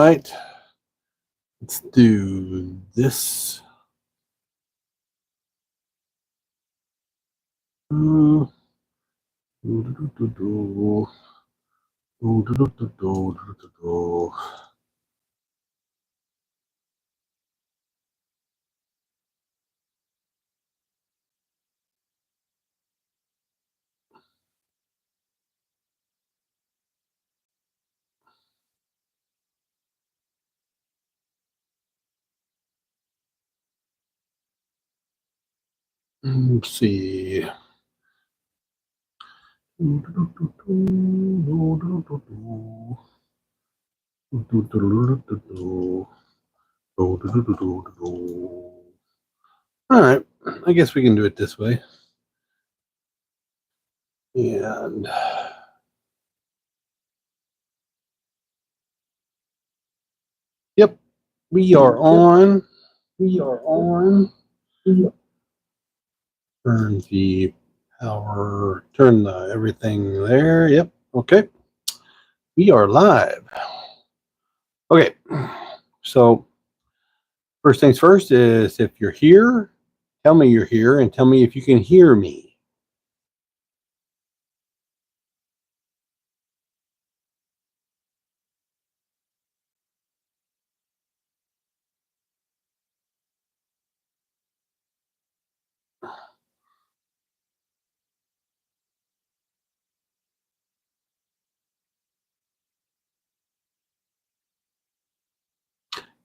right. Let's do this. Let's see. All right, I guess we can do it this way. And yep, we are on. We are on. Turn the power, turn the everything there. Yep, okay. We are live. Okay, so first things first is if you're here, tell me you're here and tell me if you can hear me.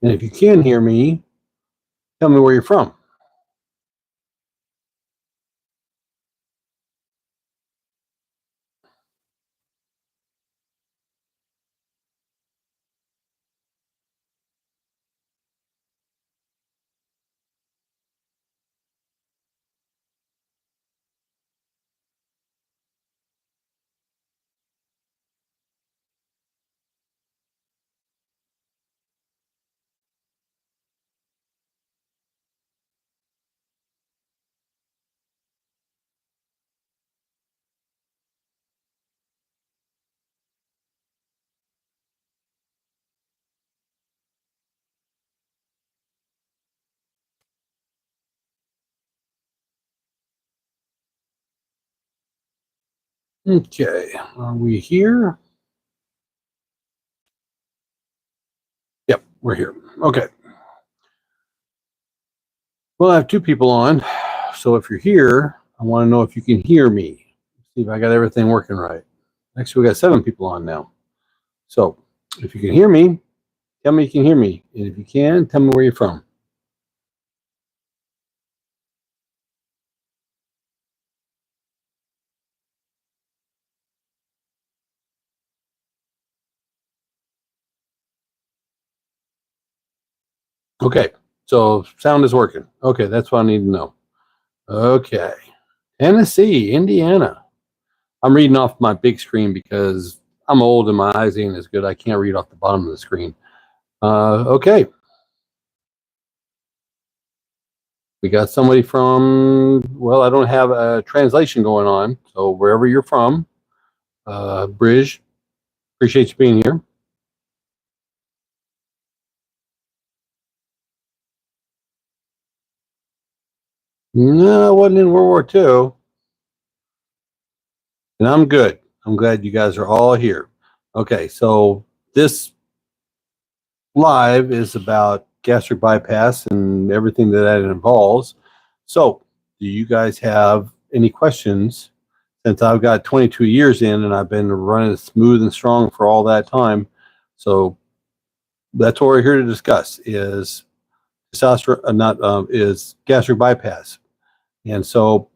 And if you can hear me, tell me where you're from. Okay, are we here? Yep, we're here. Okay. Well, I have two people on. So if you're here, I want to know if you can hear me. See if I got everything working right. Actually, we got 7 people on now. So if you can hear me, tell me you can hear me. And if you can, tell me where you're from. Okay, so sound is working. Okay, that's what I need to know. Okay, Tennessee, Indiana. I'm reading off my big screen because I'm old and my eyes ain't as good. I can't read off the bottom of the screen. Okay. We got somebody from, well, I don't have a translation going on. So wherever you're from, Bridge, appreciate you being here. No, I wasn't in World War II. And I'm good. I'm glad you guys are all here. Okay, so this live is about gastric bypass and everything that involves. So, do you guys have any questions? Since I've got 22 years in and I've been running smooth and strong for all that time, so that's what we're here to discuss: is testosterone, not is gastric bypass. And so,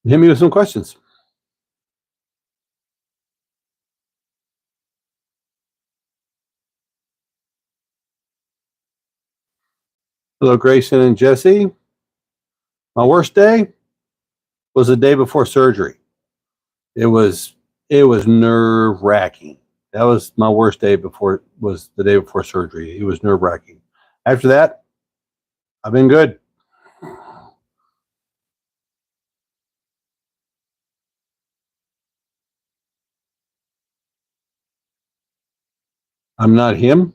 hit me with some questions. Hello, Grayson and Jesse. My worst day was the day before surgery. It was nerve wracking. That was my worst day before, was the day before surgery. It was nerve wracking. After that, I've been good. I'm not him.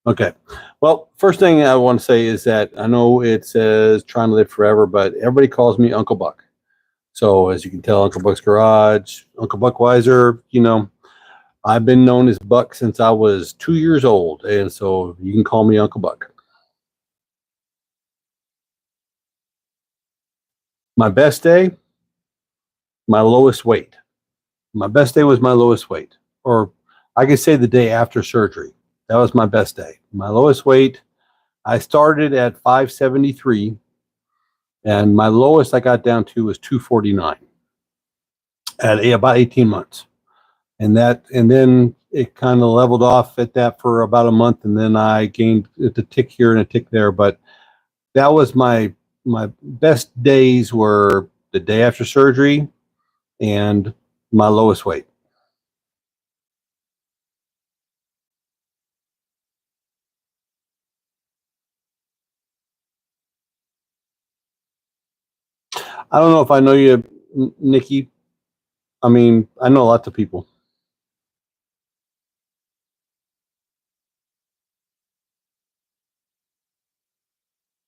Okay. Well, first thing I want to say is that I know it says trying to live forever, but everybody calls me Uncle Buck. So as you can tell, Uncle Buck's Garage, Uncle Buckweiser, I've been known as Buck since I was 2 years old. And so you can call me Uncle Buck. My best day, my lowest weight. My best day was my lowest weight. Or I could say the day after surgery. That was my best day. My lowest weight, I started at 573, and my lowest I got down to was 249 at about 18 months. And then it kind of leveled off at that for about a month, and then I gained a tick here and a tick there. But that was my best days were the day after surgery and my lowest weight. I don't know if I know you, Nikki. I mean, I know lots of people.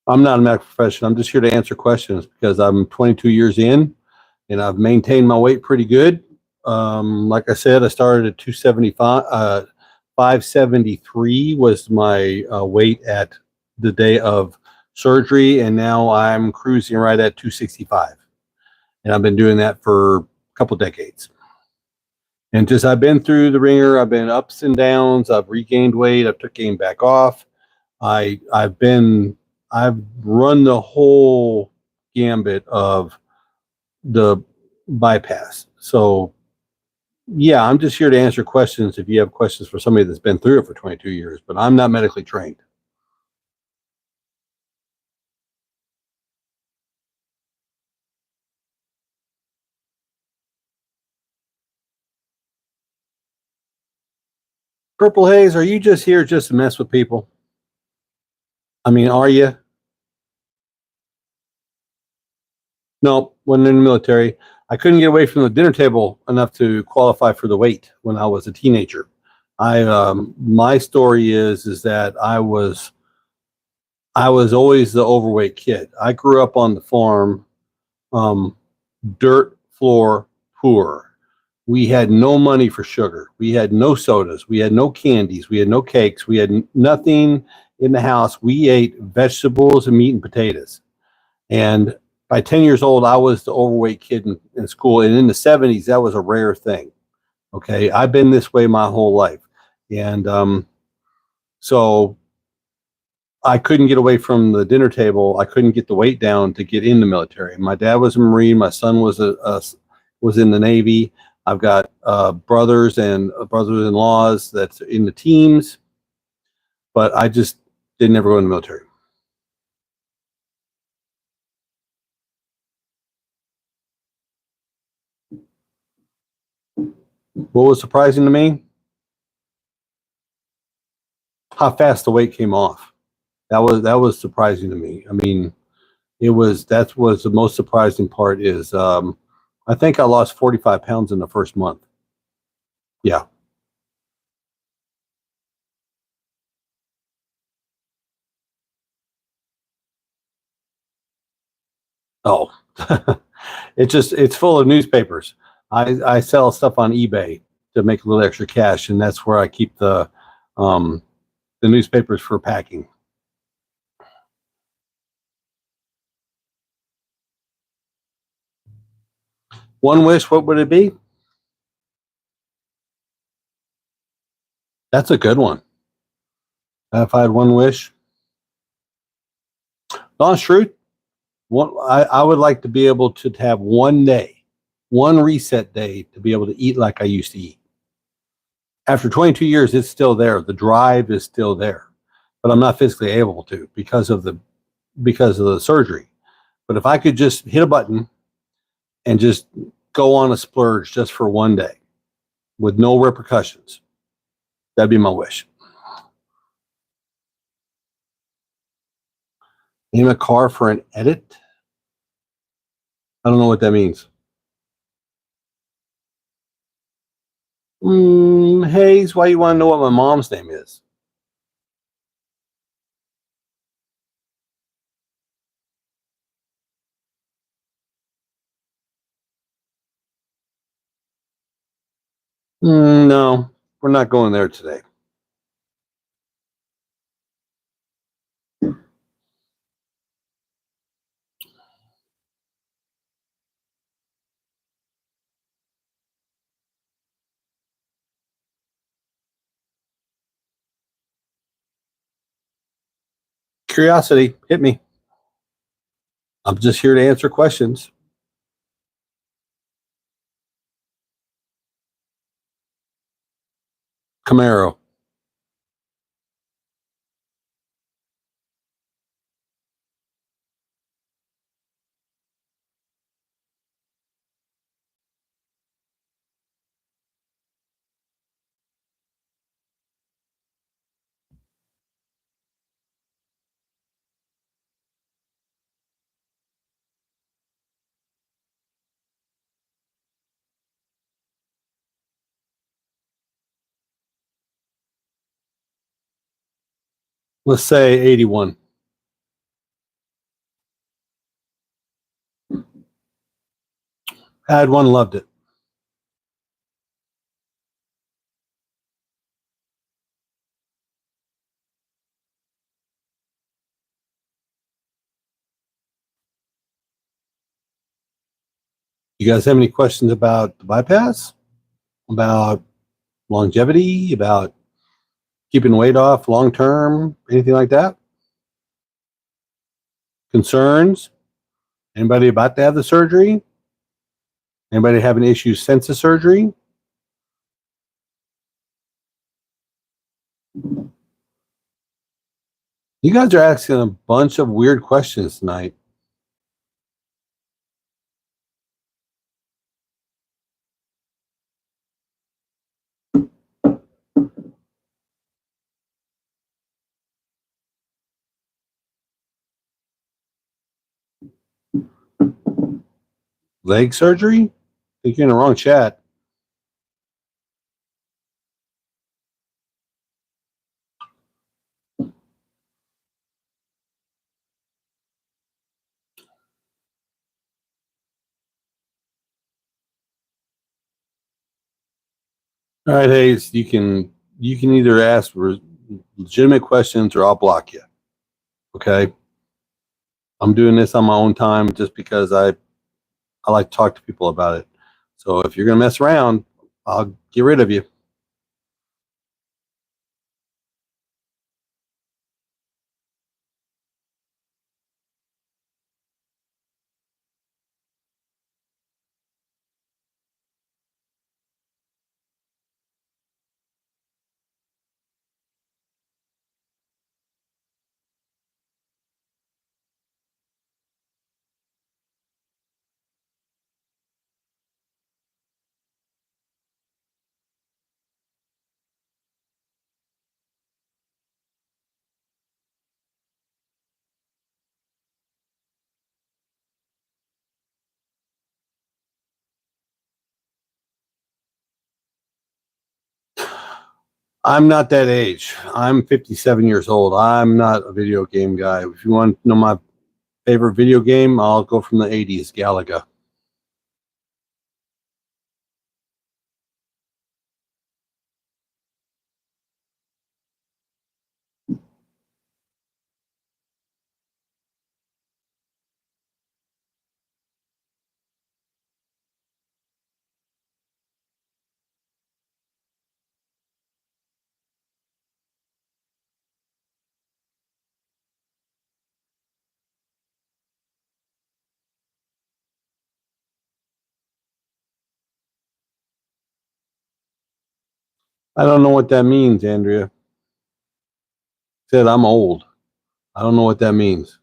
I'm not a medical professional. I'm just here to answer questions because I'm 22 years in and I've maintained my weight pretty good. Like I said, I started at 275. 573 was my weight at the day of surgery, and now I'm cruising right at 265. And I've been doing that for a couple decades. And just I've been through the ringer. I've been ups and downs. I've regained weight. I've took gain back off. I've run the whole gambit of the bypass. So yeah, I'm just here to answer questions if you have questions for somebody that's been through it for 22 years, but I'm not medically trained. Purple Haze, are you just here just to mess with people? I mean, are you? No, when in the military, I couldn't get away from the dinner table enough to qualify for the weight when I was a teenager. My story is that I was always the overweight kid. I grew up on the farm, um, dirt floor poor. We had no money for sugar. We had no sodas. We had no candies. We had no cakes. We had nothing in the house. We ate vegetables and meat and potatoes. And by 10 years old, I was the overweight kid in school. And in the 70s, that was a rare thing. Okay. I've been this way my whole life. And so I couldn't get away from the dinner table. I couldn't get the weight down to get in the military. My dad was a Marine. My son was in the Navy. I've got brothers and brothers-in-laws that's in the teams, but I just didn't ever go in the military. What was surprising to me? How fast the weight came off. That was surprising to me. I mean, that was the most surprising part is I think I lost 45 pounds in the first month. Yeah. Oh, it's full of newspapers. I sell stuff on eBay to make a little extra cash, and that's where I keep um, the newspapers for packing. One wish, what would it be? That's a good one. If I had one wish, honest truth, I would like to be able to have one day, one reset day to be able to eat like I used to eat. After 22 years, it's still there. The drive is still there, but I'm not physically able to because of the surgery. But if I could just hit a button and just go on a splurge just for one day with no repercussions, that'd be my wish. Name a car for an edit? I don't know what that means. Hayes, why you want to know what my mom's name is? No, we're not going there today. Curiosity, hit me. I'm just here to answer questions. Camaro. Let's say 81. Had one, loved it. You guys have any questions about the bypass? About longevity? About keeping weight off long term? Anything like that? Concerns? Anybody about to have the surgery? Anybody having issues since the surgery? You guys are asking a bunch of weird questions tonight. Leg surgery? I think you're in the wrong chat. All right, Hayes, you can either ask legitimate questions or I'll block you. Okay? I'm doing this on my own time just because I like to talk to people about it. So if you're gonna mess around, I'll get rid of you. I'm not that age. I'm 57 years old. I'm not a video game guy. If you want to know my favorite video game, I'll go from the 80s, Galaga. I don't know what that means, Andrea. Said I'm old. I don't know what that means.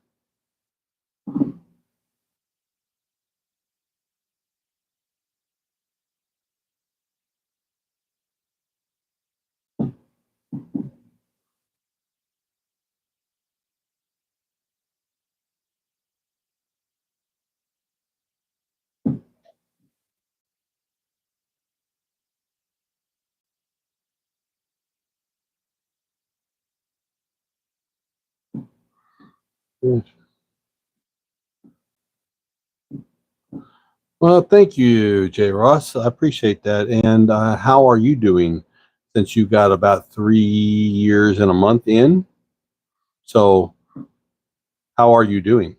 Well, Well, thank you, Jay Ross. I appreciate that. And how are you doing since you got about 3 years and a month in? So, how are you doing?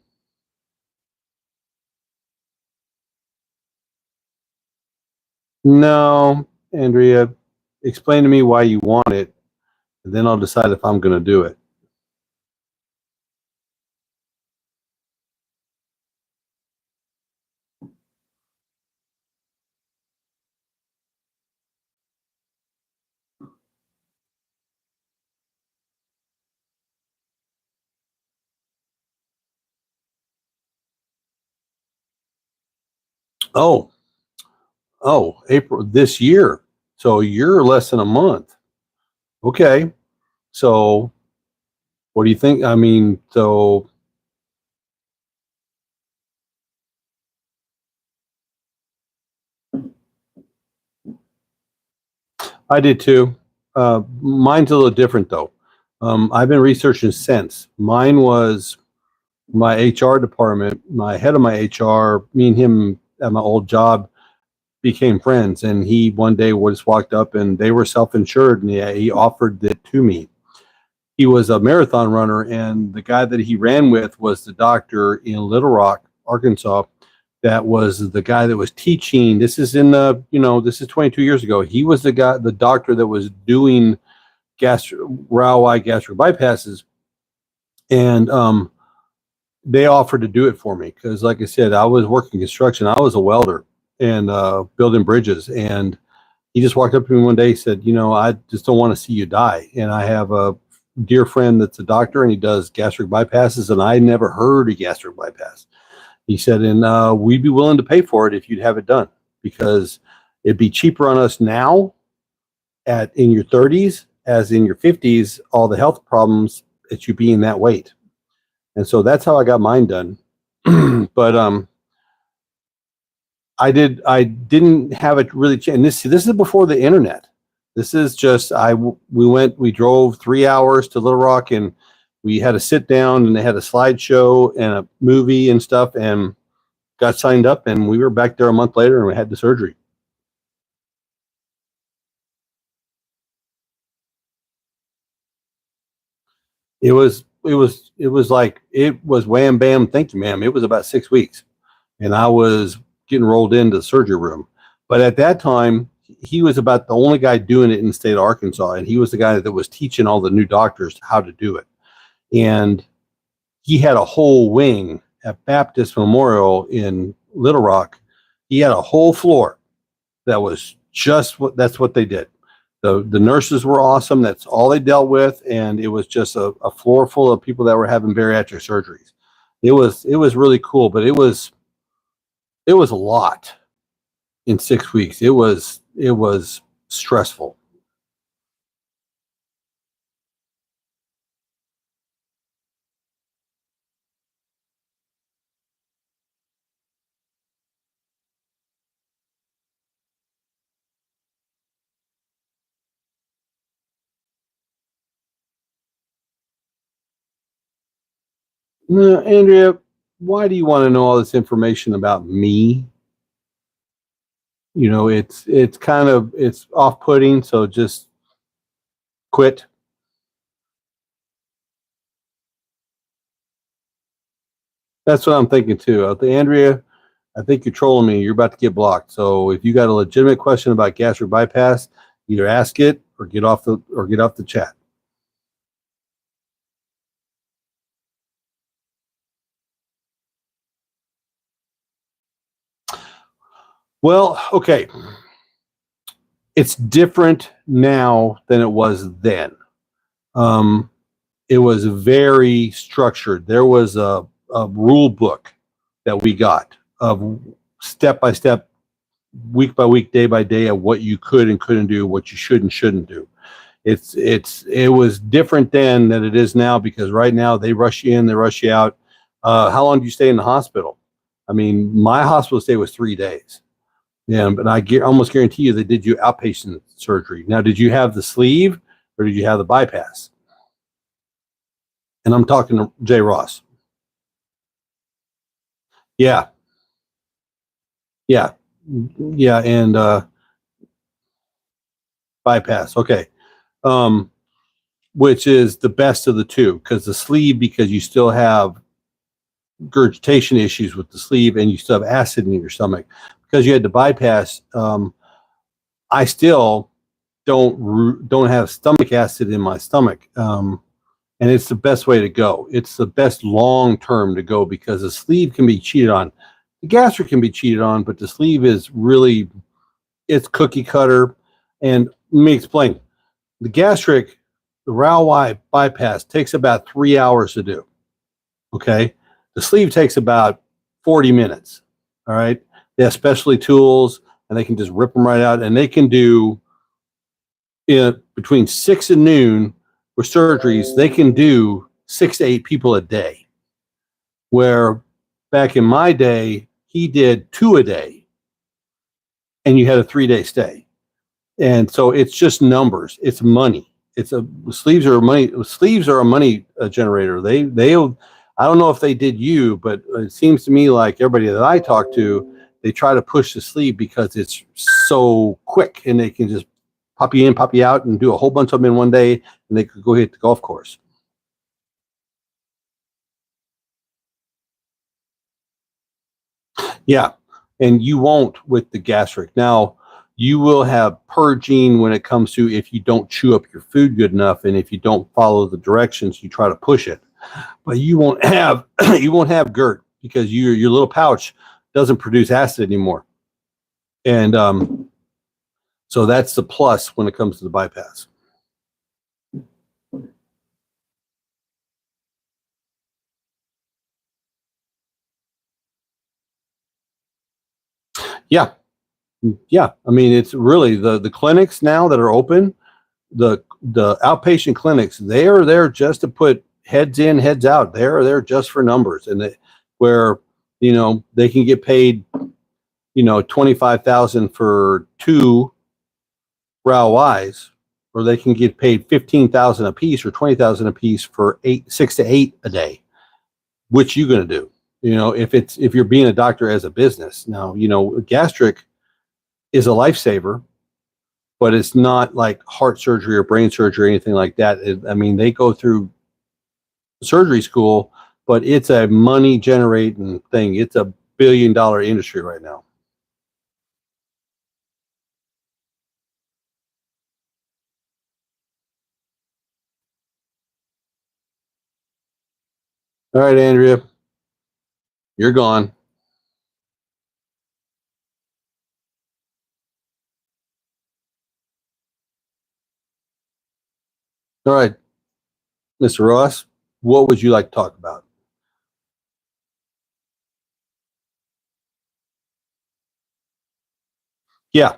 No, Andrea, explain to me why you want it, and then I'll decide if I'm going to do it. Oh, April this year. So you're less than a month. Okay. So what do you think? I mean, so I did too. Mine's a little different though. I've been researching since. Mine was my HR department, my head of my HR, me and him at my old job became friends. And he one day just walked up and they were self insured and he offered it to me. He was a marathon runner, and the guy that he ran with was the doctor in Little Rock, Arkansas. That was the guy that was teaching. This is in the, this is 22 years ago. He was the doctor that was doing RAW gastric bypasses. And they offered to do it for me because, like I said, I was working construction. I was a welder and building bridges. And he just walked up to me one day. He said, I just don't want to see you die. And I have a dear friend that's a doctor and he does gastric bypasses. And I never heard of gastric bypass. He said, and we'd be willing to pay for it if you'd have it done because it'd be cheaper on us now in your 30s as in your 50s, all the health problems that you being that weight. And so that's how I got mine done. But I didn't have it really change. And this is before the internet. This is just we drove 3 hours to Little Rock and we had a sit down and they had a slideshow and a movie and stuff and got signed up and we were back there a month later and we had the surgery. It was wham bam, thank you, ma'am. It was about 6 weeks and I was getting rolled into the surgery room. But at that time, he was about the only guy doing it in the state of Arkansas, and he was the guy that was teaching all the new doctors how to do it. And he had a whole wing at Baptist Memorial in Little Rock. He had a whole floor that was that's what they did. The nurses were awesome. That's all they dealt with, and it was just a floor full of people that were having bariatric surgeries. It was really cool, but it was a lot in 6 weeks. It was stressful. Andrea, why do you want to know all this information about me? It's kind of it's off-putting, so just quit. That's what I'm thinking too. Andrea, I think you're trolling me. You're about to get blocked. So if you got a legitimate question about gastric bypass, either ask it or get off the chat. Well, okay. It's different now than it was then. Um, it was very structured. There was a rule book that we got of step by step, week by week, day by day of what you could and couldn't do, what you should and shouldn't do. It was different then than it is now because right now they rush you in, they rush you out. How long do you stay in the hospital? I mean, my hospital stay was 3 days. Yeah, but almost guarantee you they did you outpatient surgery. Now, did you have the sleeve or did you have the bypass? And I'm talking to Jay Ross. Yeah, Yeah, yeah, and bypass. Okay, um, which is the best of the two? Because the sleeve, because you still have regurgitation issues with the sleeve, and you still have acid in your stomach. Because you had to bypass, I still don't have stomach acid in my stomach. And it's the best way to go. It's the best long term to go because the sleeve can be cheated on. The gastric can be cheated on, but the sleeve is really, it's cookie cutter. And let me explain. The gastric, the Rao-Y bypass takes about 3 hours to do. Okay. The sleeve takes about 40 minutes. All right. They have specialty tools and they can just rip them right out, and they can do between 6 and noon for surgeries. They can do 6 to 8 people a day. Where back in my day, he did 2 a day and you had a 3-day stay. And so it's just numbers. It's money. Sleeves are money. Sleeves are a money generator. I don't know if they did you, but it seems to me like everybody that I talk to, they try to push the sleeve because it's so quick and they can just pop you in, pop you out, and do a whole bunch of them in one day, and they could go hit the golf course. Yeah, and you won't with the gastric. Now, you will have purging when it comes to if you don't chew up your food good enough, and if you don't follow the directions, you try to push it. But you won't have you won't have GERD because your little pouch doesn't produce acid anymore, and so that's the plus when it comes to the bypass. Yeah, yeah. I mean, it's really the clinics now that are open, the outpatient clinics, they are there just to put heads in, heads out. They are there just for numbers, and where they can get paid 25,000 for 2 RAW-Ys, or they can get paid 15,000 a piece or 20,000 a piece for 6 to 8 a day. Which you going to do? If you're being a doctor as a business now, gastric is a lifesaver, but it's not like heart surgery or brain surgery or anything like that. I mean, they go through surgery school, but it's a money generating thing. It's a $1 billion industry right now. All right, Andrea, you're gone. All right, Mr. Ross, what would you like to talk about? Yeah,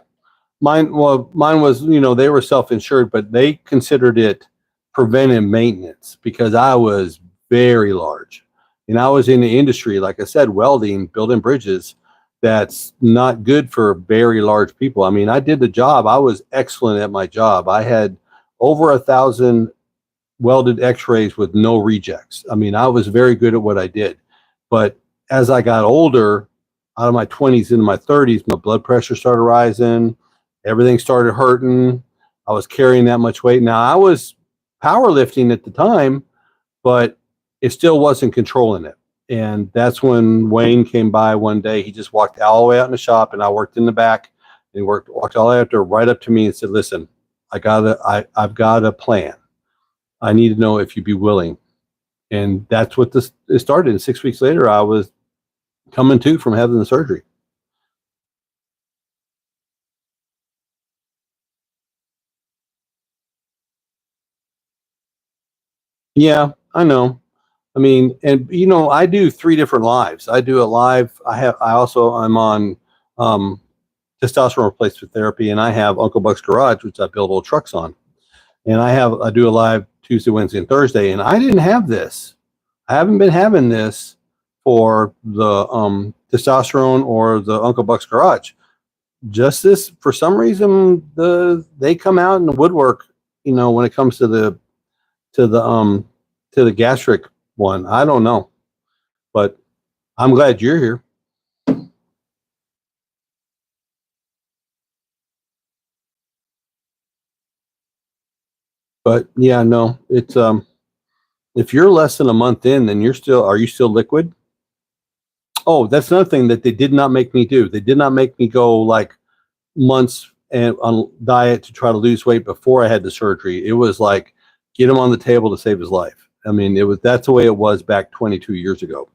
mine was, they were self-insured, but they considered it preventive maintenance because I was very large. And I was in the industry, like I said, welding, building bridges. That's not good for very large people. I mean, I did the job. I was excellent at my job. I had over 1,000 welded x-rays with no rejects. I mean, I was very good at what I did. But as I got older, out of my 20s into my 30s, my blood pressure started rising. Everything started hurting. I was carrying that much weight. Now, I was powerlifting at the time, but it still wasn't controlling it. And that's when Wayne came by one day. He just walked all the way out in the shop, and I worked in the back, and walked all the way up to right up to me and said, "Listen, I've got a plan. I need to know if you'd be willing." And that's what it started. And 6 weeks later, I was coming to from having the surgery. Yeah, I know. I mean, and I do 3 different lives. I do a live. I'm on testosterone replacement therapy, and I have Uncle Buck's Garage, which I build old trucks on. And I do a live Tuesday, Wednesday, and Thursday. And I didn't have this. I haven't been having this for the testosterone or the Uncle Buck's Garage. Just this, for some reason, they come out in the woodwork. When it comes to to the um the gastric one. I don't know, but I'm glad you're here. But yeah, no, it's if you're less than a month in, then are you still liquid? Oh, that's another thing that they did not make me do. They did not make me go like months and on diet to try to lose weight before I had the surgery. It was like get him on the table to save his life. I mean, that's the way it was back 22 years ago.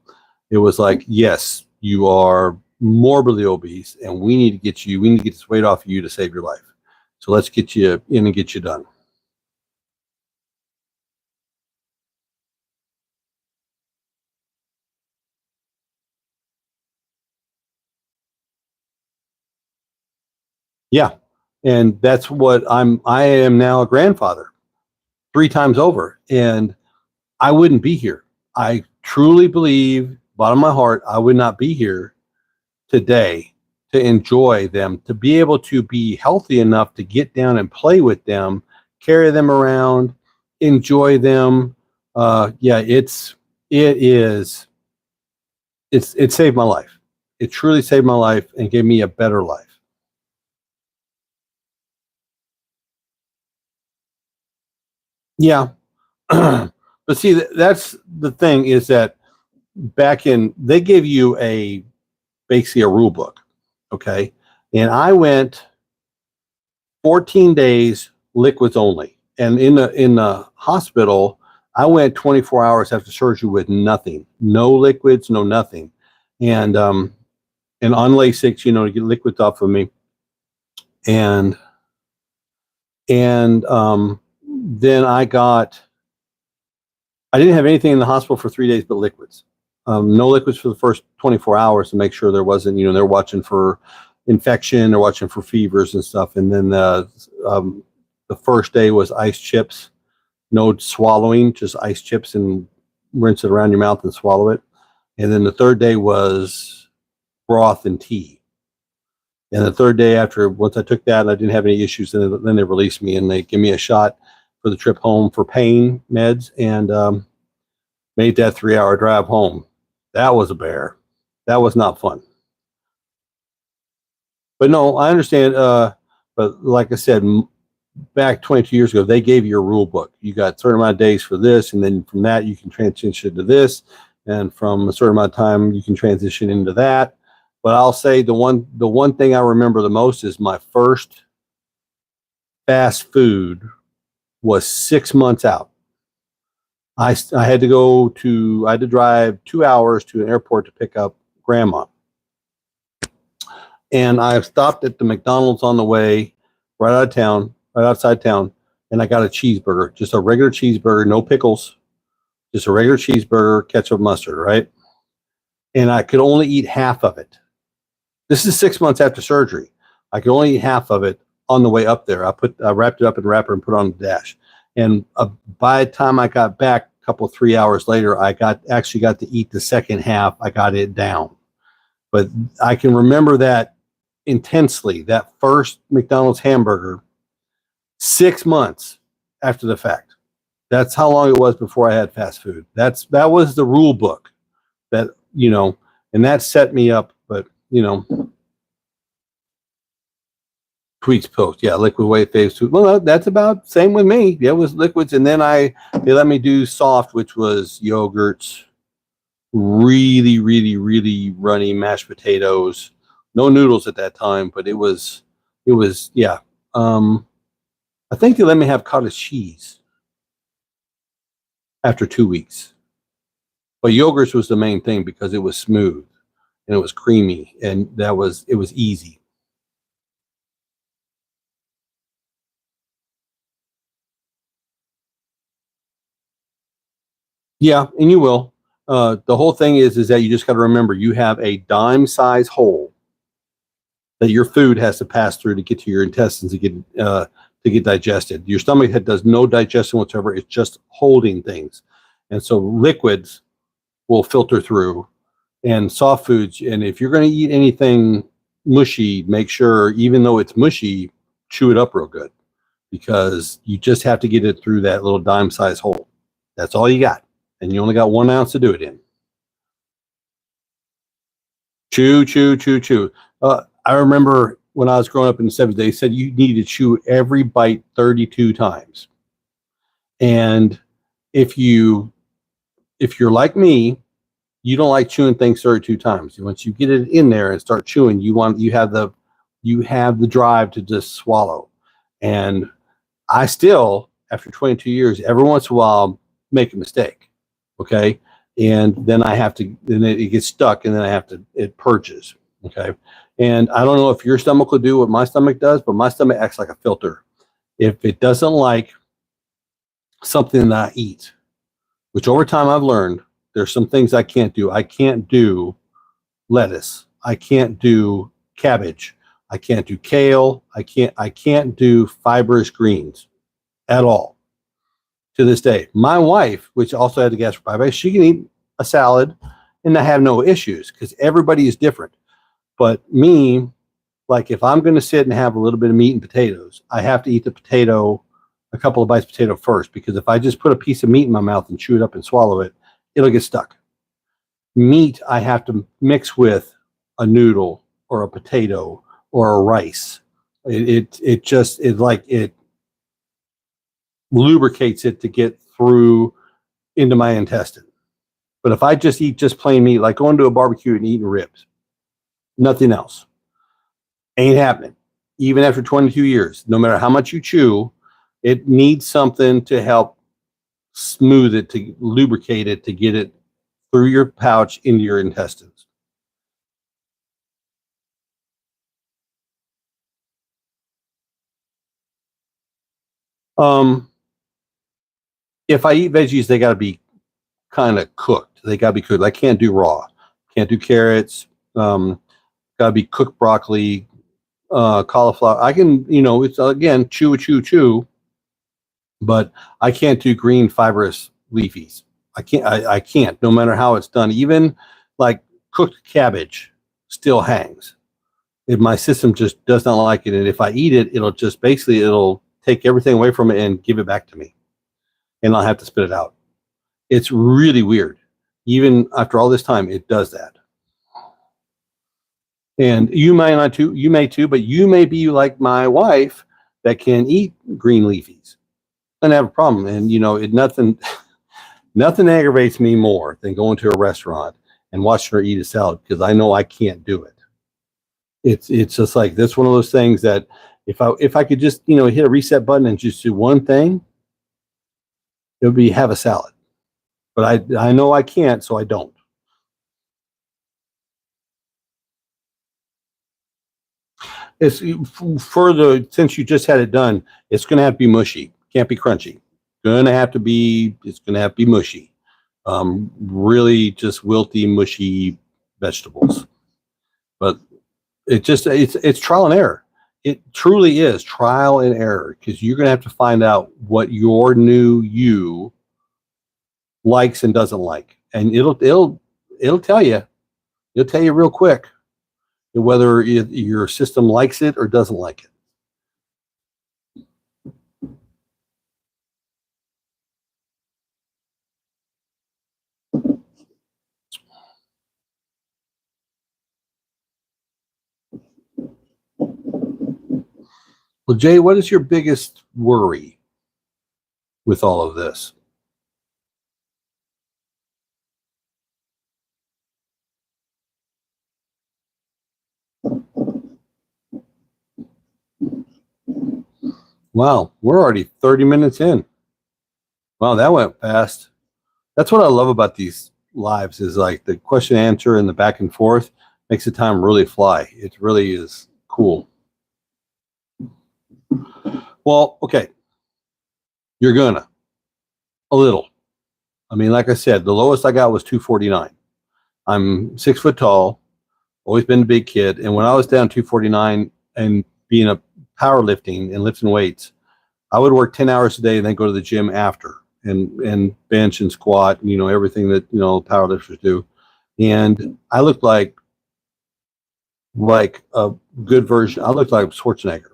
It was like, yes, you are morbidly obese, and we need to get this weight off of you to save your life. So let's get you in and get you done. Yeah. And that's what I am now a grandfather 3 times over, and I wouldn't be here. I truly believe, bottom of my heart, I would not be here today to enjoy them, to be able to be healthy enough to get down and play with them, carry them around, enjoy them. Yeah, it is it saved my life. It truly saved my life and gave me a better life. Yeah. But see, that's the thing is that they gave you basically a rule book. Okay. And I went 14 days liquids only. And in the hospital, I went 24 hours after surgery with nothing, no liquids, no nothing. And on Lasix, to get liquids off of me. And then I didn't have anything in the hospital for 3 days but liquids. No liquids for the first 24 hours to make sure there wasn't, they're watching for infection, they're watching for fevers and stuff. And then the first day was ice chips, no swallowing, just ice chips and rinse it around your mouth and swallow it. And then the third day was broth and tea. And the third day once I took that and I didn't have any issues, then they released me and they give me a shot for the trip home for pain meds, and made that 3-hour drive home. That was a bear. That was not fun. But no, I understand. But like I said, back 22 years ago, they gave you a rule book. You got a certain amount of days for this, and then from that you can transition to this, and from a certain amount of time you can transition into that. But I'll say the one thing I remember the most is my first fast food was 6 months out. I had to drive 2 hours to an airport to pick up grandma. And I stopped at the McDonald's on the way, right outside town, and I got a cheeseburger, just a regular cheeseburger, no pickles, just a regular cheeseburger, ketchup, mustard, right? And I could only eat half of it. This is 6 months after surgery. I could only eat half of it on the way up there. I wrapped it up in a wrapper and put it on the dash. And by the time I got back, a couple 3 hours later, I actually got to eat the second half. I got it down. But I can remember that intensely, that first McDonald's hamburger, 6 months after the fact. That's how long it was before I had fast food. That was the rule book that, and that set me up. But, tweaks post. Yeah, liquid weight phase 2. Well, that's about same with me. Yeah, it was liquids. And then they let me do soft, which was yogurts, really, really, really runny mashed potatoes. No noodles at that time, but it was, yeah. I think they let me have cottage cheese after 2 weeks. But yogurts was the main thing because it was smooth and it was creamy, and it was easy. Yeah, and you will. The whole thing is that you just got to remember you have a dime size hole that your food has to pass through to get to your intestines to get digested. Your stomach does no digestion whatsoever. It's just holding things, and so liquids will filter through, and soft foods. And if you're going to eat anything mushy, make sure, even though it's mushy, chew it up real good, because you just have to get it through that little dime size hole. That's all you got. And you only got 1 ounce to do it in. Chew, chew, chew, chew. I remember when I was growing up in the 70s, they said you need to chew every bite 32 times. And if you're like me, you don't like chewing things 32 times. Once you get it in there and start chewing, you have the drive to just swallow. And I still, after 22 years, every once in a while make a mistake. Okay. And then it gets stuck, and then it purges. Okay. And I don't know if your stomach will do what my stomach does, but my stomach acts like a filter. If it doesn't like something that I eat, which over time I've learned, there's some things I can't do. I can't do lettuce. I can't do cabbage. I can't do kale. I can't do fibrous greens at all to this day. My wife, which also had the gastric bypass, she can eat a salad and have no issues because everybody is different. But me, like if I'm going to sit and have a little bit of meat and potatoes, I have to eat the potato, a couple of bites of potato first, because if I just put a piece of meat in my mouth and chew it up and swallow it, it'll get stuck. Meat, I have to mix with a noodle or a potato or a rice. It lubricates it to get through into my intestine. But if I just eat just plain meat, like going to a barbecue and eating ribs, nothing else, ain't happening. Even after 22 years, no matter how much you chew, it needs something to help smooth it, to lubricate it, to get it through your pouch into your intestines. If I eat veggies, they got to be kind of cooked. They got to be cooked. I can't do raw. Can't do carrots. Got to be cooked broccoli, cauliflower. I can, it's again chew, but I can't do green fibrous leafies. I can't. No matter how it's done, even like cooked cabbage still hangs. If my system just does not like it, and if I eat it, it'll take everything away from it and give it back to me, and I'll have to spit it out. It's really weird. Even after all this time, it does that. And you may too, but you may be like my wife that can eat green leafies and have a problem. And nothing aggravates me more than going to a restaurant and watching her eat a salad, because I know I can't do it. It's just like this one of those things that if I could just hit a reset button and just do one thing, it would be have a salad. But I know I can't, so I don't. It's since you just had it done, it's going to have to be mushy. Can't be crunchy. It's going to have to be mushy. Really just wilty, mushy vegetables. But it's trial and error. It truly is trial and error, because you're going to have to find out what your new you likes and doesn't like, and it'll tell you. It'll tell you real quick whether your system likes it or doesn't like it. Well, Jay, what is your biggest worry with all of this? Wow, we're already 30 minutes in. Wow, that went fast. That's what I love about these lives, is like the question and answer and the back and forth makes the time really fly. It really is cool. Well, okay. You're gonna a little. I mean, like I said, the lowest I got was 249. I'm 6 foot tall, always been a big kid. And when I was down 249 and being a powerlifting and lifting weights, I would work 10 hours a day and then go to the gym after and bench and squat, everything that, powerlifters do. And I looked like a good version. I looked like Schwarzenegger.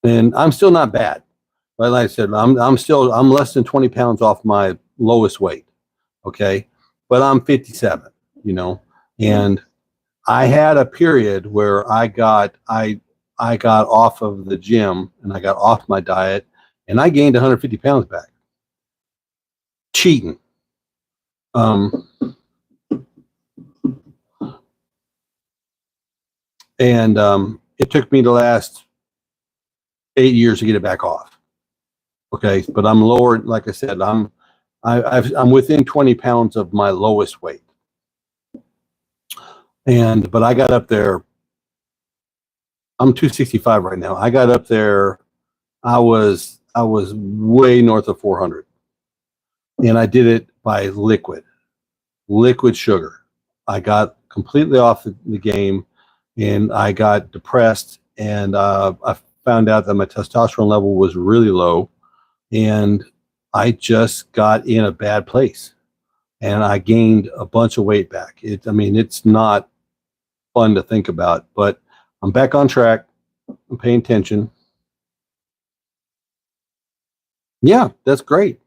And I'm still not bad. But like I said, I'm less than 20 pounds off my lowest weight. Okay. But I'm 57, and I had a period where I got off of the gym and I got off my diet, and I gained 150 pounds back. Cheating. And it took me the last 8 years to get it back off. Okay, but I'm lower. Like I said, I'm within 20 pounds of my lowest weight. But I got up there. I'm 265 right now. I got up there. I was way north of 400, and I did it by liquid sugar. I got completely off the game, and I got depressed, and I found out that my testosterone level was really low, and I just got in a bad place, and I gained a bunch of weight back. It's not fun to think about, but I'm back on track. I'm paying attention. Yeah, that's great.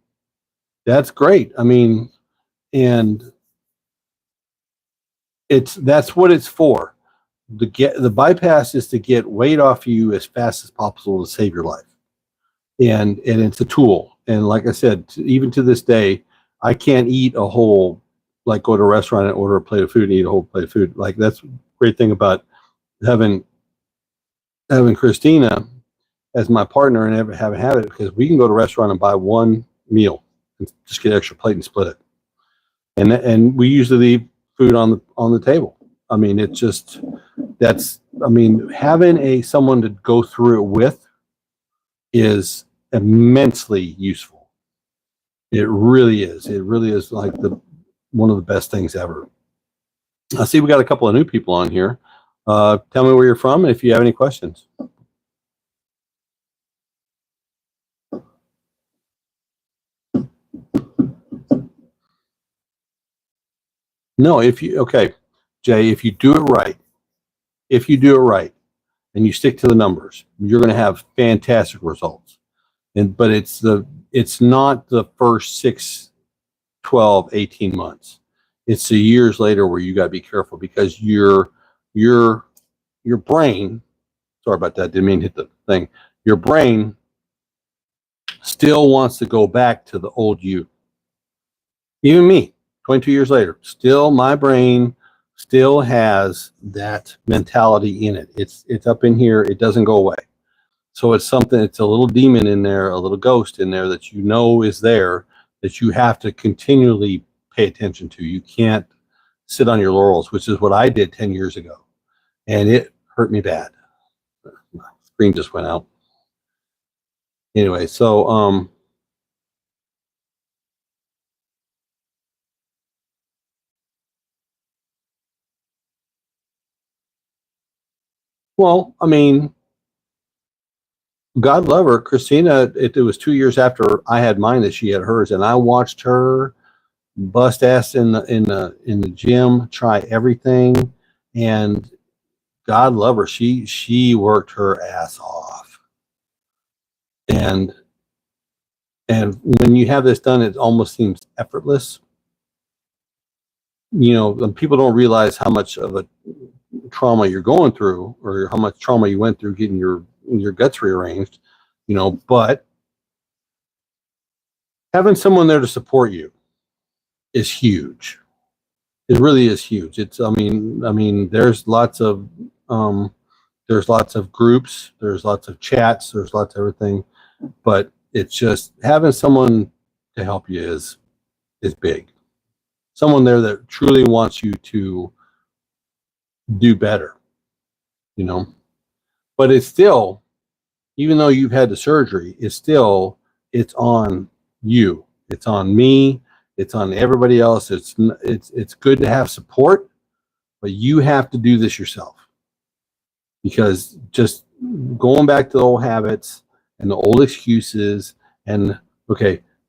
That's great. And that's what it's for. The bypass is to get weight off you as fast as possible to save your life. And it's a tool. And like I said, even to this day, I can't eat a whole, like go to a restaurant and order a plate of food and eat a whole plate of food. Like that's the great thing about having Christina as my partner and having it, because we can go to a restaurant and buy one meal and just get an extra plate and split it. And we usually leave food on the table. It's just having someone to go through it with is immensely useful. It really is. It really is like one of the best things ever. I see we got a couple of new people on here. Tell me where you're from and if you have any questions. No, Jay, if you do it right, and you stick to the numbers, you're going to have fantastic results. But it's not the first 6, 12, 18 months. It's the years later where you got to be careful, because your brain, sorry about that, didn't mean to hit the thing. Your brain still wants to go back to the old you. Even me, 22 years later, still my brain still has that mentality in it. It's up in here. It doesn't go away. So it's a little demon in there, a little ghost in there that is there, that you have to continually pay attention to. You can't sit on your laurels, which is what I did 10 years ago. And it hurt me bad. My screen just went out. Anyway, so well, God love her, Christina. It was 2 years after I had mine that she had hers, and I watched her bust ass in the gym, try everything, and God love her. She worked her ass off, and when you have this done, it almost seems effortless. People don't realize how much of a trauma you're going through, or how much trauma you went through getting your guts rearranged, but having someone there to support you is huge. It really is huge. There's lots of groups, there's lots of chats, there's lots of everything, but it's just having someone to help you is big. Someone there that truly wants you to do better, but it's still, even though you've had the surgery, it's on you, it's on me, it's on everybody else. It's good to have support, but you have to do this yourself, because just going back to the old habits and the old excuses, and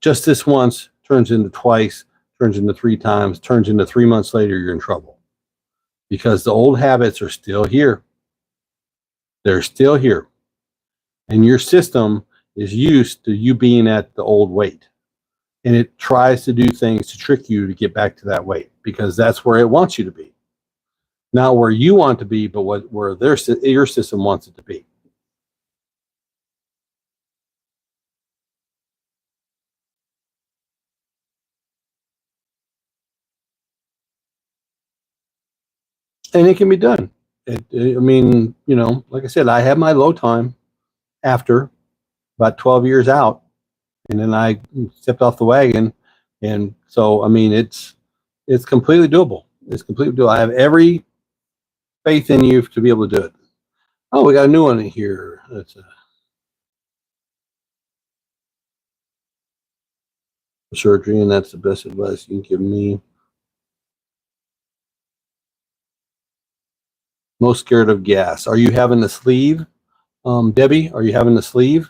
just this once turns into twice, turns into 3 times, turns into 3 months later, you're in trouble, because the old habits are still here. They're still here. And your system is used to you being at the old weight. And it tries to do things to trick you to get back to that weight, because that's where it wants you to be. Not where you want to be, but where your system wants it to be. and it can be done. I mean, you know, like I said, I had my low time after about 12 years out, and then I stepped off the wagon, and so I mean, it's completely doable. It's completely doable. I have every faith in you to be able to do it. Oh, we got a new one in here. That's a surgery, and that's the best advice you can give me. Most scared of gas. Are you having the sleeve? Debbie, are you having the sleeve?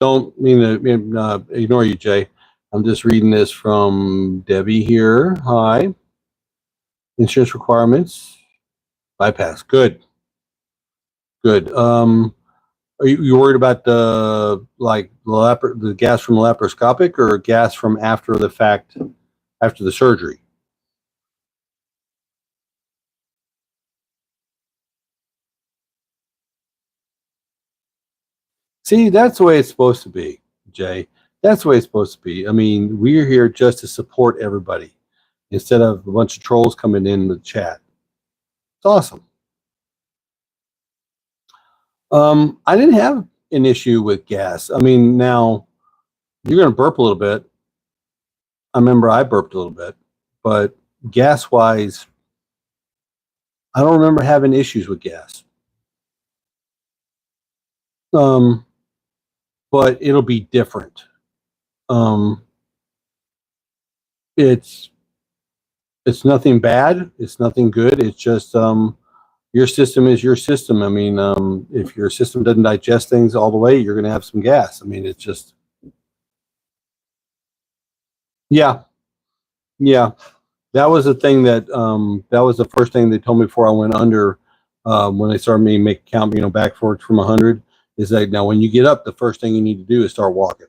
Don't mean to ignore you, Jay. I'm just reading this from Debbie here. Hi. Insurance requirements. Bypass. Good. Good. Are you worried about the the gas from laparoscopic or gas from after the fact, after the surgery? See, that's the way it's supposed to be, Jay. That's the way it's supposed to be. I mean, we're here just to support everybody instead of a bunch of trolls coming in the chat. It's awesome. I didn't have an issue with gas. I mean, now you're going to burp a little bit. I remember I burped a little bit, but gas wise, I don't remember having issues with gas. Um, but it'll be different. Um, it's nothing bad. It's nothing good. It's just your system is your system. I mean, if your system doesn't digest things all the way, you're going to have some gas. I mean, it's just, yeah, yeah. That was the thing that was the first thing they told me before I went under, when they started me make count, you know, backwards from 100, is that now when you get up, the first thing you need to do is start walking.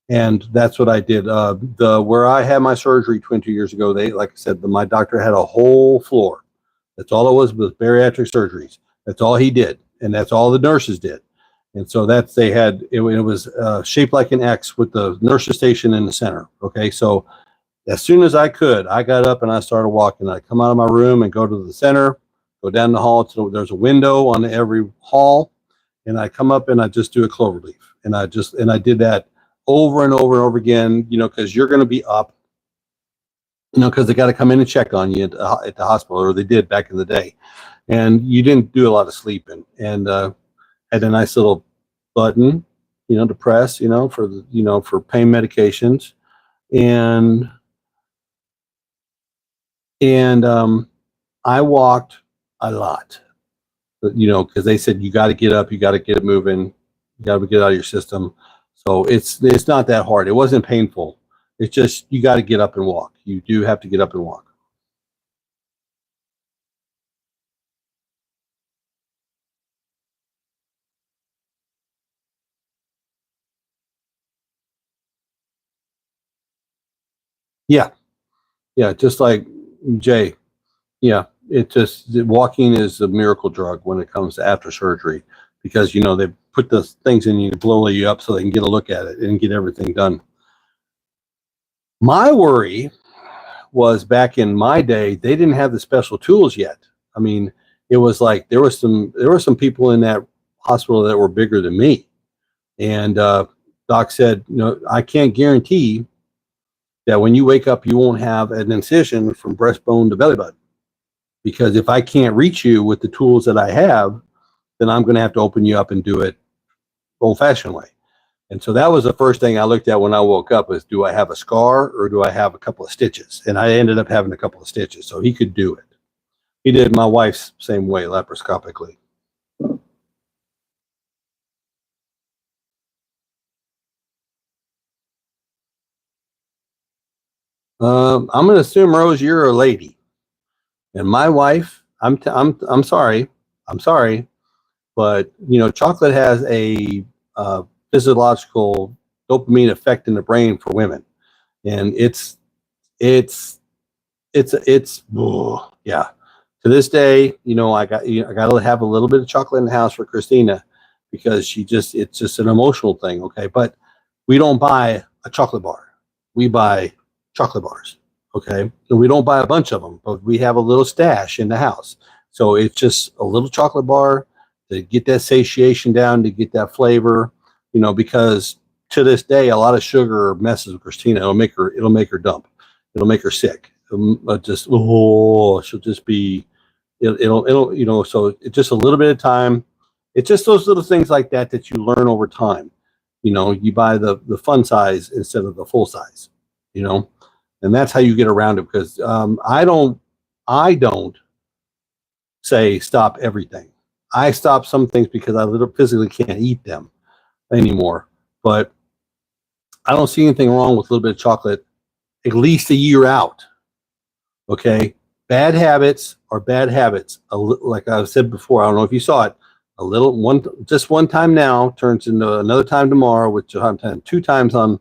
And that's what I did. Where I had my surgery 20 years ago, they, like I said, my doctor had a whole floor. That's all it was bariatric surgeries. That's all he did, and that's all the nurses did. And so that's they had it was shaped like an X with the nurses station in the center. Okay, so as soon as I could, I got up and I started walking. I come out of my room and go to the center, go down the hall. There's a window on every hall, and I come up and I just do a clover leaf, and I did that over and over and over again. You know, because you're going to be up. You know, because they got to come in and check on you at the hospital, or they did back in the day, and you didn't do a lot of sleeping, and had a nice little button, you know, to press, you know, for the, you know, for pain medications, and I walked a lot, you know, because they said you got to get up, you got to get it moving, you got to get out of your system. So it's not that hard. It wasn't painful. It's just you got to get up and walk. You do have to get up and walk. Yeah, yeah, just like Jay. Yeah, walking is a miracle drug when it comes to after surgery, because you know they put the things in you to blow you up so they can get a look at it and get everything done. My worry was back in my day, they didn't have the special tools yet. I mean, it was like there were some people in that hospital that were bigger than me, and doc said, you know, I can't guarantee that when you wake up you won't have an incision from breastbone to belly button, because if I can't reach you with the tools that I have, then I'm going to have to open you up and do it old-fashioned way. And so that was the first thing I looked at when I woke up, is do I have a scar or do I have a couple of stitches? And I ended up having a couple of stitches, so he could do it. He did my wife's same way, laparoscopically. I'm going to assume, Rose, you're a lady, and my wife. I'm sorry, but you know, chocolate has a physiological dopamine effect in the brain for women, and it's yeah. To this day, you know, I got to have a little bit of chocolate in the house for Christina, because it's just an emotional thing. Okay. But we don't buy a chocolate bar. We buy chocolate bars. Okay. And we don't buy a bunch of them, but we have a little stash in the house. So it's just a little chocolate bar to get that satiation down, to get that flavor, because to this day, a lot of sugar messes with Christina. It'll make her dump. It'll make her sick. She'll just be, so it's just a little bit of time. It's just those little things like that you learn over time. You buy the fun size instead of the full size, and that's how you get around it, because I don't say stop everything. I stop some things because I literally physically can't eat them anymore. But I don't see anything wrong with a little bit of chocolate at least a year out. Okay? Bad habits are bad habits. Like I said before, I don't know if you saw it, just one time now turns into another time tomorrow, which two times on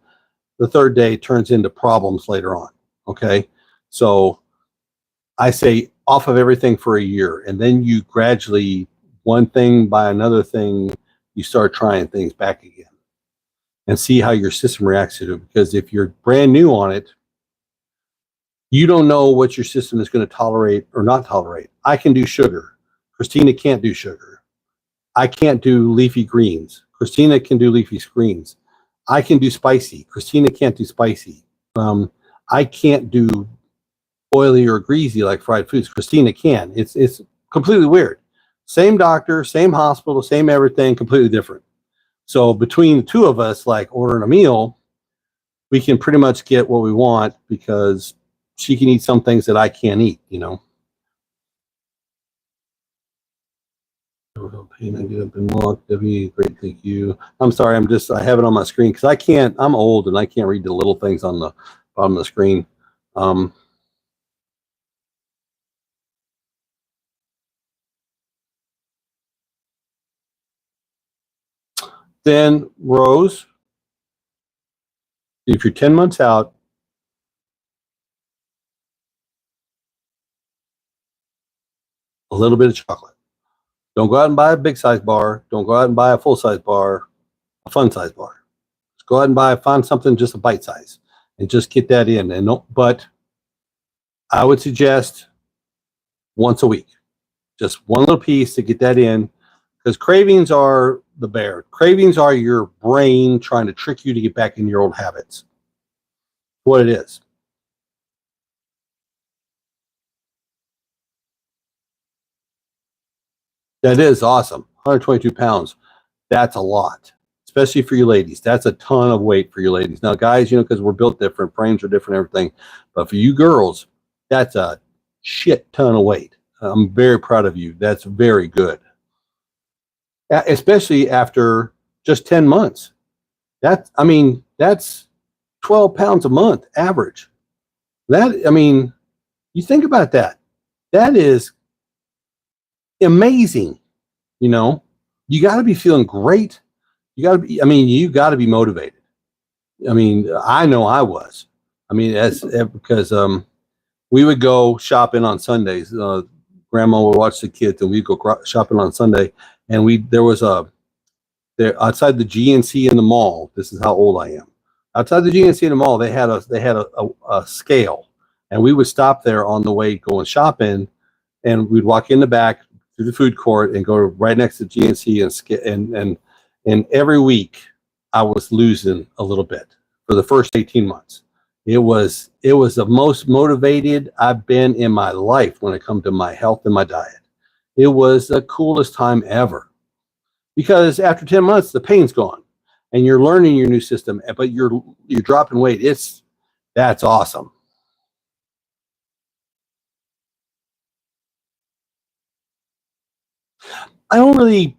the third day turns into problems later on. Okay? So I say off of everything for a year, and then you gradually, one thing by another thing, you start trying things back again and see how your system reacts to it. Because if you're brand new on it, you don't know what your system is going to tolerate or not tolerate. I can do sugar. Christina can't do sugar. I can't do leafy greens. Christina can do leafy greens. I can do spicy. Christina can't do spicy. I can't do oily or greasy like fried foods. Christina can. It's completely weird. Same doctor, same hospital, same everything, completely different. So between the two of us, like ordering a meal, we can pretty much get what we want because she can eat some things that I can't eat, Pain, I get up and walk. W, great, thank you. I'm sorry, I have it on my screen because I'm old and I can't read the little things on the bottom of the screen. Then Rose, if you're 10 months out, a little bit of chocolate. Don't go out and buy a big size bar. Don't go out and buy a full size bar, a fun size bar. Just go out and find something just a bite size and just get that in. But I would suggest once a week, just one little piece to get that in, because cravings are the bear. Cravings are your brain trying to trick you to get back in your old habits. What it is. That is awesome. 122 pounds. That's a lot, especially for you ladies. That's a ton of weight for you ladies. Now, guys, because we're built different, frames are different, everything. But for you girls, that's a shit ton of weight. I'm very proud of you. That's very good. Especially after just 10 months. That's 12 pounds a month average. You think about that. That is amazing. You got to be feeling great. You got to be motivated. I know I was. Because we would go shopping on Sundays. Grandma would watch the kids, and we'd go shopping on Sunday. And there was outside the GNC in the mall. This is how old I am. Outside the GNC in the mall, they had a scale, and we would stop there on the way going shopping, and we'd walk in the back through the food court and go right next to GNC and every week I was losing a little bit for the first 18 months. It was the most motivated I've been in my life when it comes to my health and my diet. It was the coolest time ever, because after 10 months, the pain's gone and you're learning your new system, but you're dropping weight. That's awesome. I don't really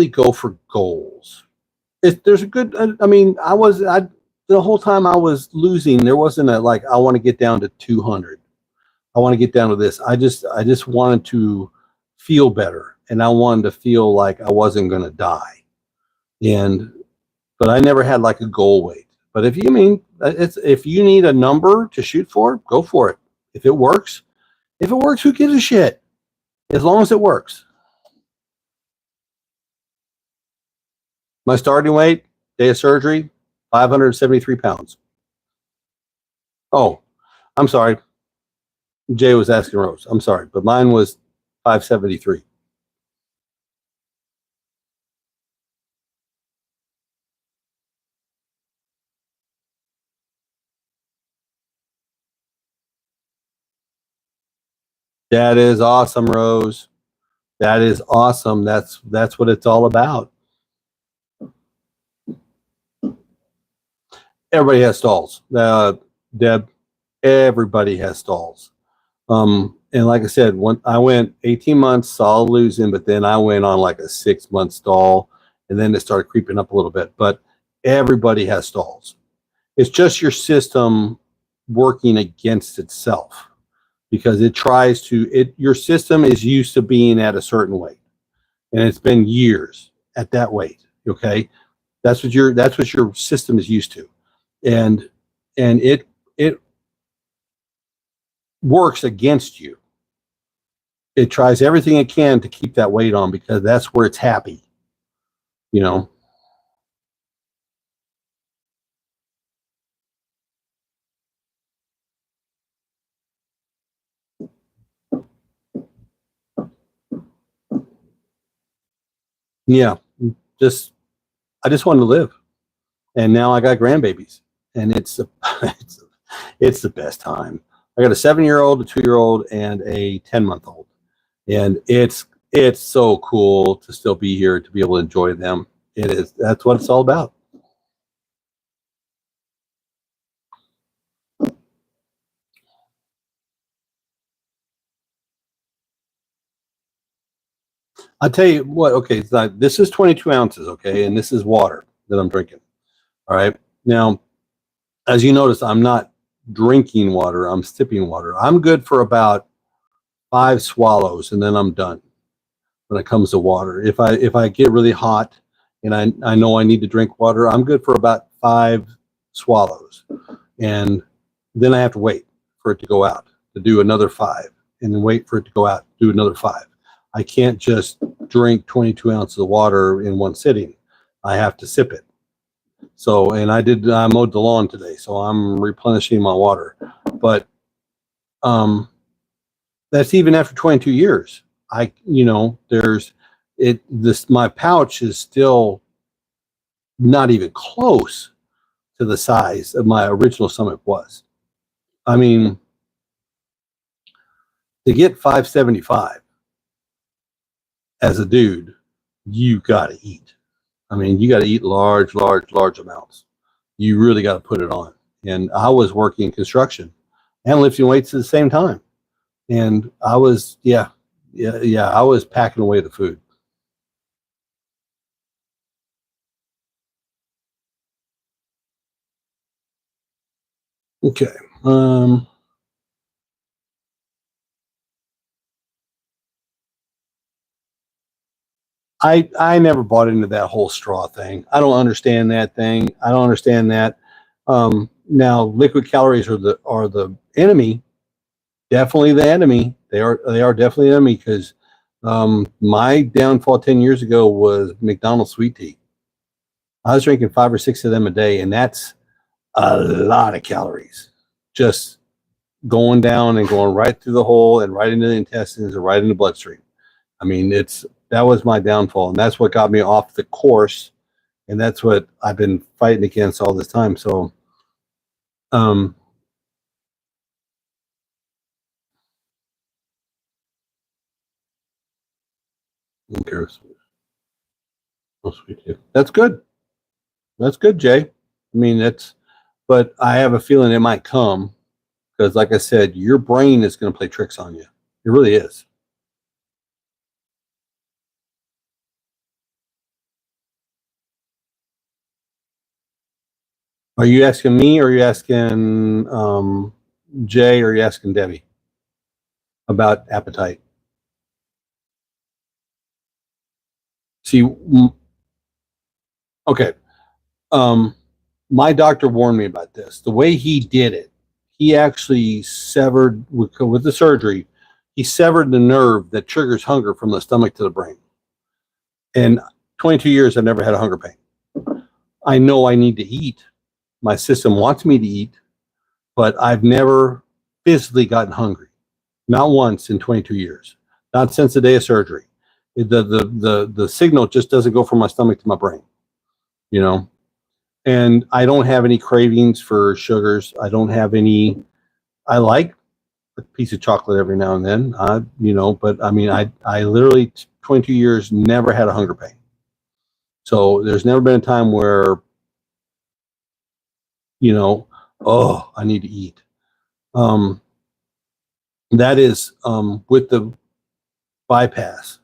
go for goals. There's a good, the whole time I was losing, there wasn't I want to get down to 200. I want to get down to this. I just wanted to feel better, and I wanted to feel like I wasn't going to die. But I never had like a goal weight. But if you need a number to shoot for, go for it. If it works, who gives a shit? As long as it works. My starting weight, day of surgery, 573 pounds. Oh, I'm sorry. Jay was asking Rose. I'm sorry, but mine was 573. That is awesome, Rose. That is awesome. That's what it's all about. Everybody has stalls. Deb, everybody has stalls. And like I said, when I went 18 months solid losing, but then I went on like a 6-month stall, and then it started creeping up a little bit. But everybody has stalls. It's just your system working against itself, because it tries to, your system is used to being at a certain weight, and it's been years at that weight. Okay. That's what your system is used to. And it works against you. It tries everything it can to keep that weight on, because that's where it's happy, you know. Yeah, I just wanted to live, and now I got grandbabies, and it's the best time. I got a 7-year-old, a 2-year-old, and a 10-month-old, and it's so cool to still be here, to be able to enjoy them. It is. That's what it's all about. I'll tell you what. Okay, so this is 22 ounces. Okay, and this is water that I'm drinking. All right. Now, as you notice, I'm not drinking water. I'm sipping water. I'm good for about 5 swallows, and then I'm done when it comes to water. If I get really hot and I know I need to drink water, I'm good for about 5 swallows, and then I have to wait for it to go out to do another 5, and then wait for it to go out, do another 5. I can't just drink 22 ounces of water in one sitting. I have to sip it. So, and I mowed the lawn today, so I'm replenishing my water. But that's even after 22 years. My pouch is still not even close to the size of my original stomach was. I mean, to get 575 as a dude, you got to eat. I mean, you got to eat large amounts. You really got to put it on. And I was working construction and lifting weights at the same time. And I was, I was packing away the food. Okay. I never bought into that whole straw thing. I don't understand that thing. I don't understand that. Now, liquid calories are the enemy. Definitely the enemy. They are definitely the enemy, because my downfall 10 years ago was McDonald's sweet tea. I was drinking 5 or 6 of them a day, and that's a lot of calories. Just going down and going right through the hole and right into the intestines and right into the bloodstream. I mean, that was my downfall, and that's what got me off the course, and that's what I've been fighting against all this time. So, um, who cares? Oh, sweet tea. That's good. That's good, Jay. I mean, but I have a feeling it might come, because, like I said, your brain is going to play tricks on you. It really is. Are you asking me, or are you asking Jay, or are you asking Debbie about appetite? See, okay. Um, my doctor warned me about this. The way he did it, he actually severed with the surgery. He severed the nerve that triggers hunger from the stomach to the brain. And 22 years, I've never had a hunger pain. I know I need to eat. My system wants me to eat, but I've never physically gotten hungry. Not once in 22 years. Not since the day of surgery. The signal just doesn't go from my stomach to my brain, you know. And I don't have any cravings for sugars. I don't have any. I like a piece of chocolate every now and then, but I mean, I literally 22 years never had a hunger pain. So there's never been a time where, oh, I need to eat. That is with the bypass.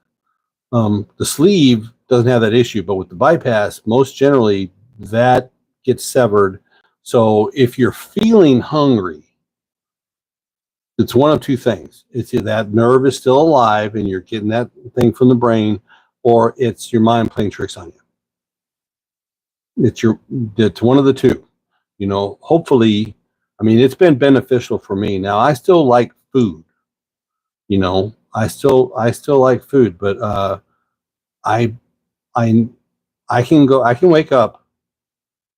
The sleeve doesn't have that issue, but with the bypass, most generally that gets severed. So if you're feeling hungry, it's one of two things. It's either that nerve is still alive and you're getting that thing from the brain, or it's your mind playing tricks on you. It's one of the two. Hopefully, I mean, it's been beneficial for me. Now, I still like food. I still like food, but I can wake up,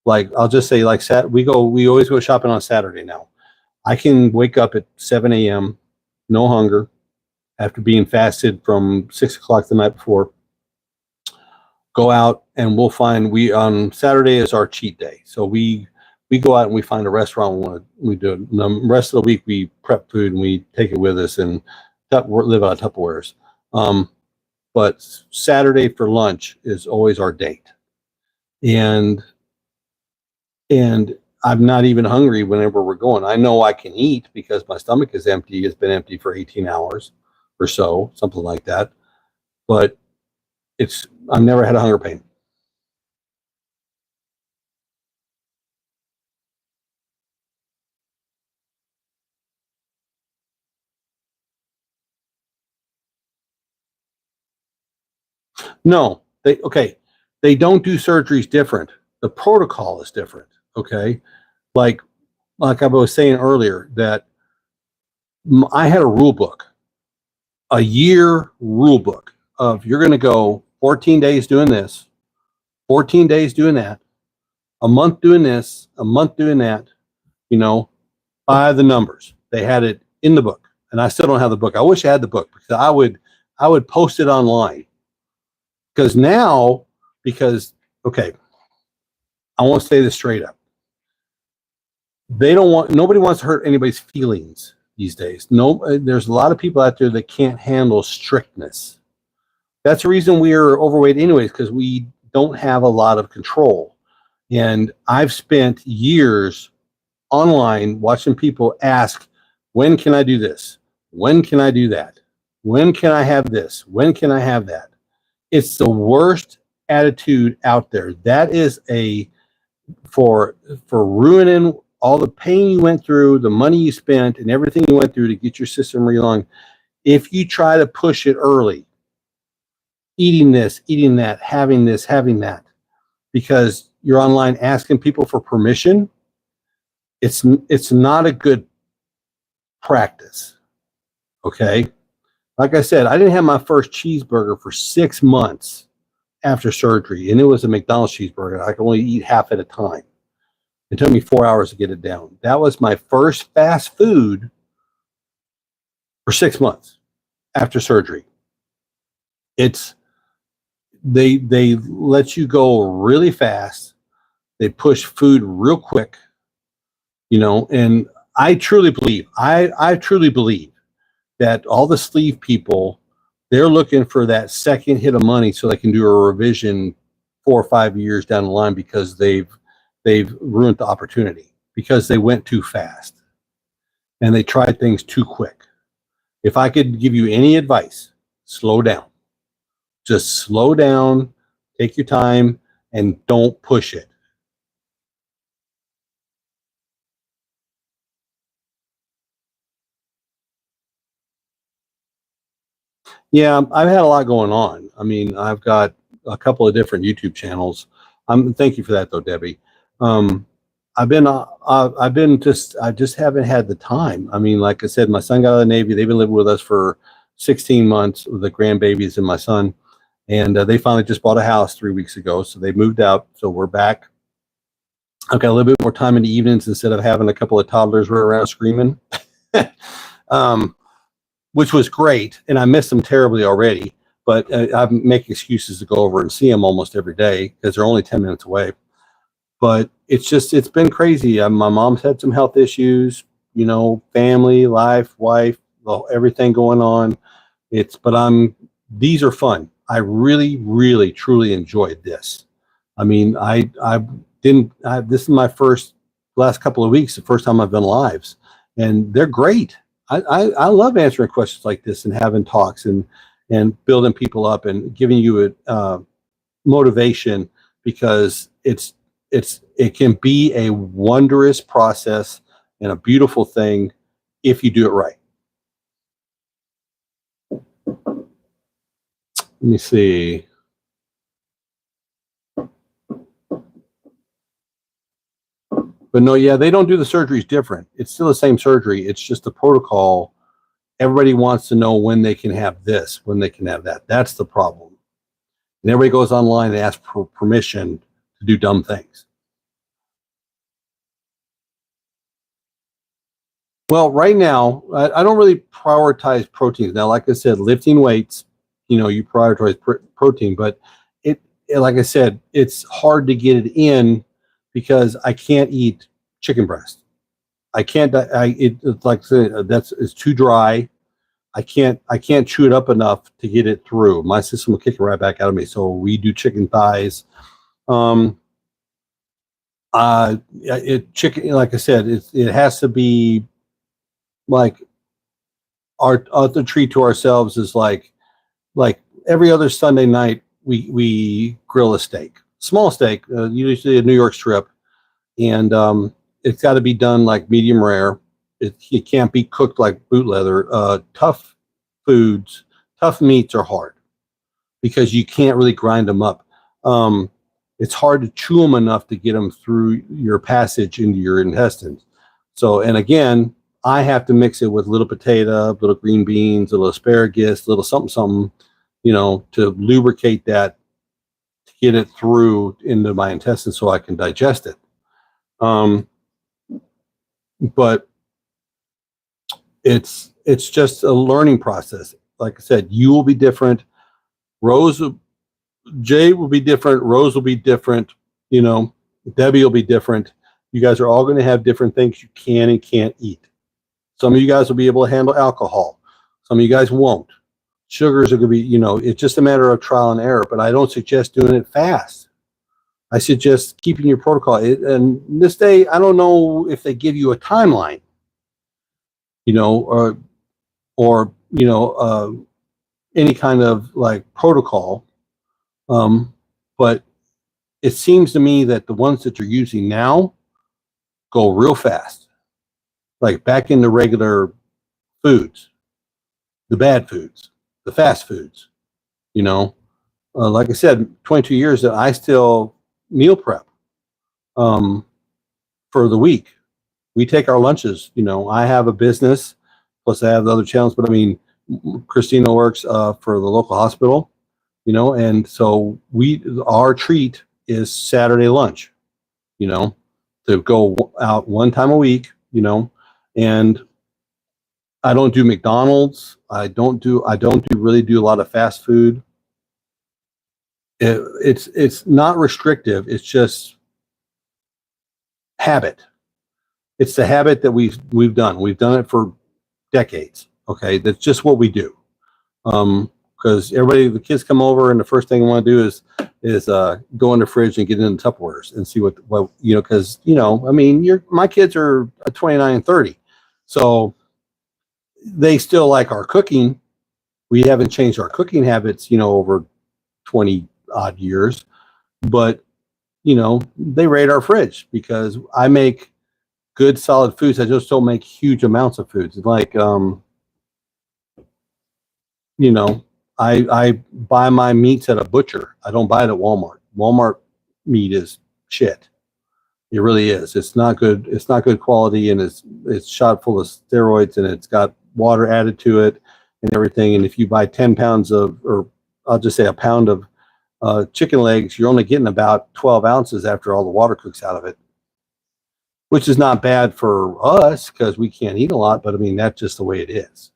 like, I'll just say, like, we always go shopping on Saturday now. I can wake up at 7 a.m., no hunger, after being fasted from 6 o'clock the night before. Go out and we'll find, on Saturday is our cheat day. So we go out and we find a restaurant we do it. The rest of the week we prep food and we take it with us and live out of Tupperwares. But Saturday for lunch is always our date. And I'm not even hungry whenever we're going. I know I can eat because my stomach is empty. It's been empty for 18 hours or so, something like that. But I've never had a hunger pain. No, they don't do surgeries different. The protocol is different. Okay, like I was saying earlier, that I had a rule book, a year rule book of, you're going to go 14 days doing this, 14 days doing that, a month doing this, a month doing that, by the numbers. They had it in the book, and I still don't have the book. I wish I had the book, because I would post it online. Because now, okay, I want to say this straight up. Nobody wants to hurt anybody's feelings these days. No, there's a lot of people out there that can't handle strictness. That's the reason we are overweight anyways, because we don't have a lot of control. And I've spent years online watching people ask, when can I do this? When can I do that? When can I have this? When can I have that? It's the worst attitude out there. That is for ruining all the pain you went through, the money you spent, and everything you went through to get your system realigned. If you try to push it early, eating this, eating that, having this, having that, because you're online asking people for permission, it's not a good practice. Okay? Like I said, I didn't have my first cheeseburger for 6 months after surgery, and it was a McDonald's cheeseburger. I could only eat half at a time. It took me 4 hours to get it down. That was my first fast food for 6 months after surgery. They let you go really fast. They push food real quick, and I truly believe, I truly believe that all the sleeve people, they're looking for that second hit of money so they can do a revision 4 or 5 years down the line, because they've ruined the opportunity, because they went too fast and they tried things too quick. If I could give you any advice, slow down. Just slow down, take your time, and don't push it. Yeah, I've had a lot going on. I mean, I've got a couple of different YouTube channels. Thank you for that, though, Debbie. I just haven't had the time. I mean, like I said, my son got out of the Navy. They've been living with us for 16 months with the grandbabies and my son. And they finally just bought a house 3 weeks ago. So they moved out. So we're back I've got a little bit more time in the evenings instead of having a couple of toddlers run around screaming, which was great. And I miss them terribly already, but I make excuses to go over and see them almost every day because they're only 10 minutes away. But it's been crazy. My mom's had some health issues, family, life, wife, everything going on. These are fun. I really, really, truly enjoyed this. I mean, this is my last couple of weeks, the first time I've done lives, and they're great. I love answering questions like this and having talks and building people up and giving you a motivation, because it can be a wondrous process and a beautiful thing if you do it right. Let me see. But no, yeah, they don't do the surgeries different. It's still the same surgery. It's just the protocol. Everybody wants to know when they can have this, when they can have that. That's the problem. And everybody goes online and asks for permission to do dumb things. Well, right now, I don't really prioritize proteins. Now, like I said, lifting weights, you prioritize protein, but like I said, it's hard to get it in because I can't eat chicken breast. I can't. It's like it's too dry. I can't chew it up enough to get it through. My system will kick it right back out of me. So we do chicken thighs. Chicken, like I said, it has to be like our other treat to ourselves is like every other Sunday night we grill a steak, small steak, usually a New York strip, and it's got to be done like medium rare. It can't be cooked like boot leather. Tough meats are hard because you can't really grind them up. It's hard to chew them enough to get them through your passage into your intestines. So, and again, I have to mix it with little potato, little green beans, a little asparagus, little something, to lubricate that, to get it through into my intestines so I can digest it. But it's just a learning process. Like I said, you will be different. Jay will be different. Rose will be different. Debbie will be different. You guys are all going to have different things you can and can't eat. Some of you guys will be able to handle alcohol. Some of you guys won't. Sugars are going to be, it's just a matter of trial and error, but I don't suggest doing it fast. I suggest keeping your protocol. And this day, I don't know if they give you a timeline, or any kind of like protocol. But it seems to me that the ones that you're using now go real fast, like back into regular foods, the bad foods, the fast foods, like I said, 22 years that I still meal prep, for the week. We take our lunches, I have a business, plus I have the other channels, but I mean, Christina works, for the local hospital, and so our treat is Saturday lunch, to go out one time a week, and I don't do McDonald's. I don't really do a lot of fast food. It's not restrictive. It's just habit. It's the habit that we've done. We've done it for decades. Okay, that's just what we do. Because the kids come over and the first thing I want to do is go in the fridge and get into Tupperwares and see what because I mean my kids are 29 and 30, so they still like our cooking. We haven't changed our cooking habits over 20 odd years, but they raid our fridge because I make good solid foods. I just don't make huge amounts of foods. Like I buy my meats at a butcher. I don't buy it at Walmart. Walmart meat is shit. It really is. It's not good. It's not good quality, and it's shot full of steroids, and it's got water added to it and everything. And if you buy 10 pounds or I'll just say a pound of chicken legs, you're only getting about 12 ounces after all the water cooks out of it. which is not bad for us because we can't eat a lot, but I mean, that's just the way it is.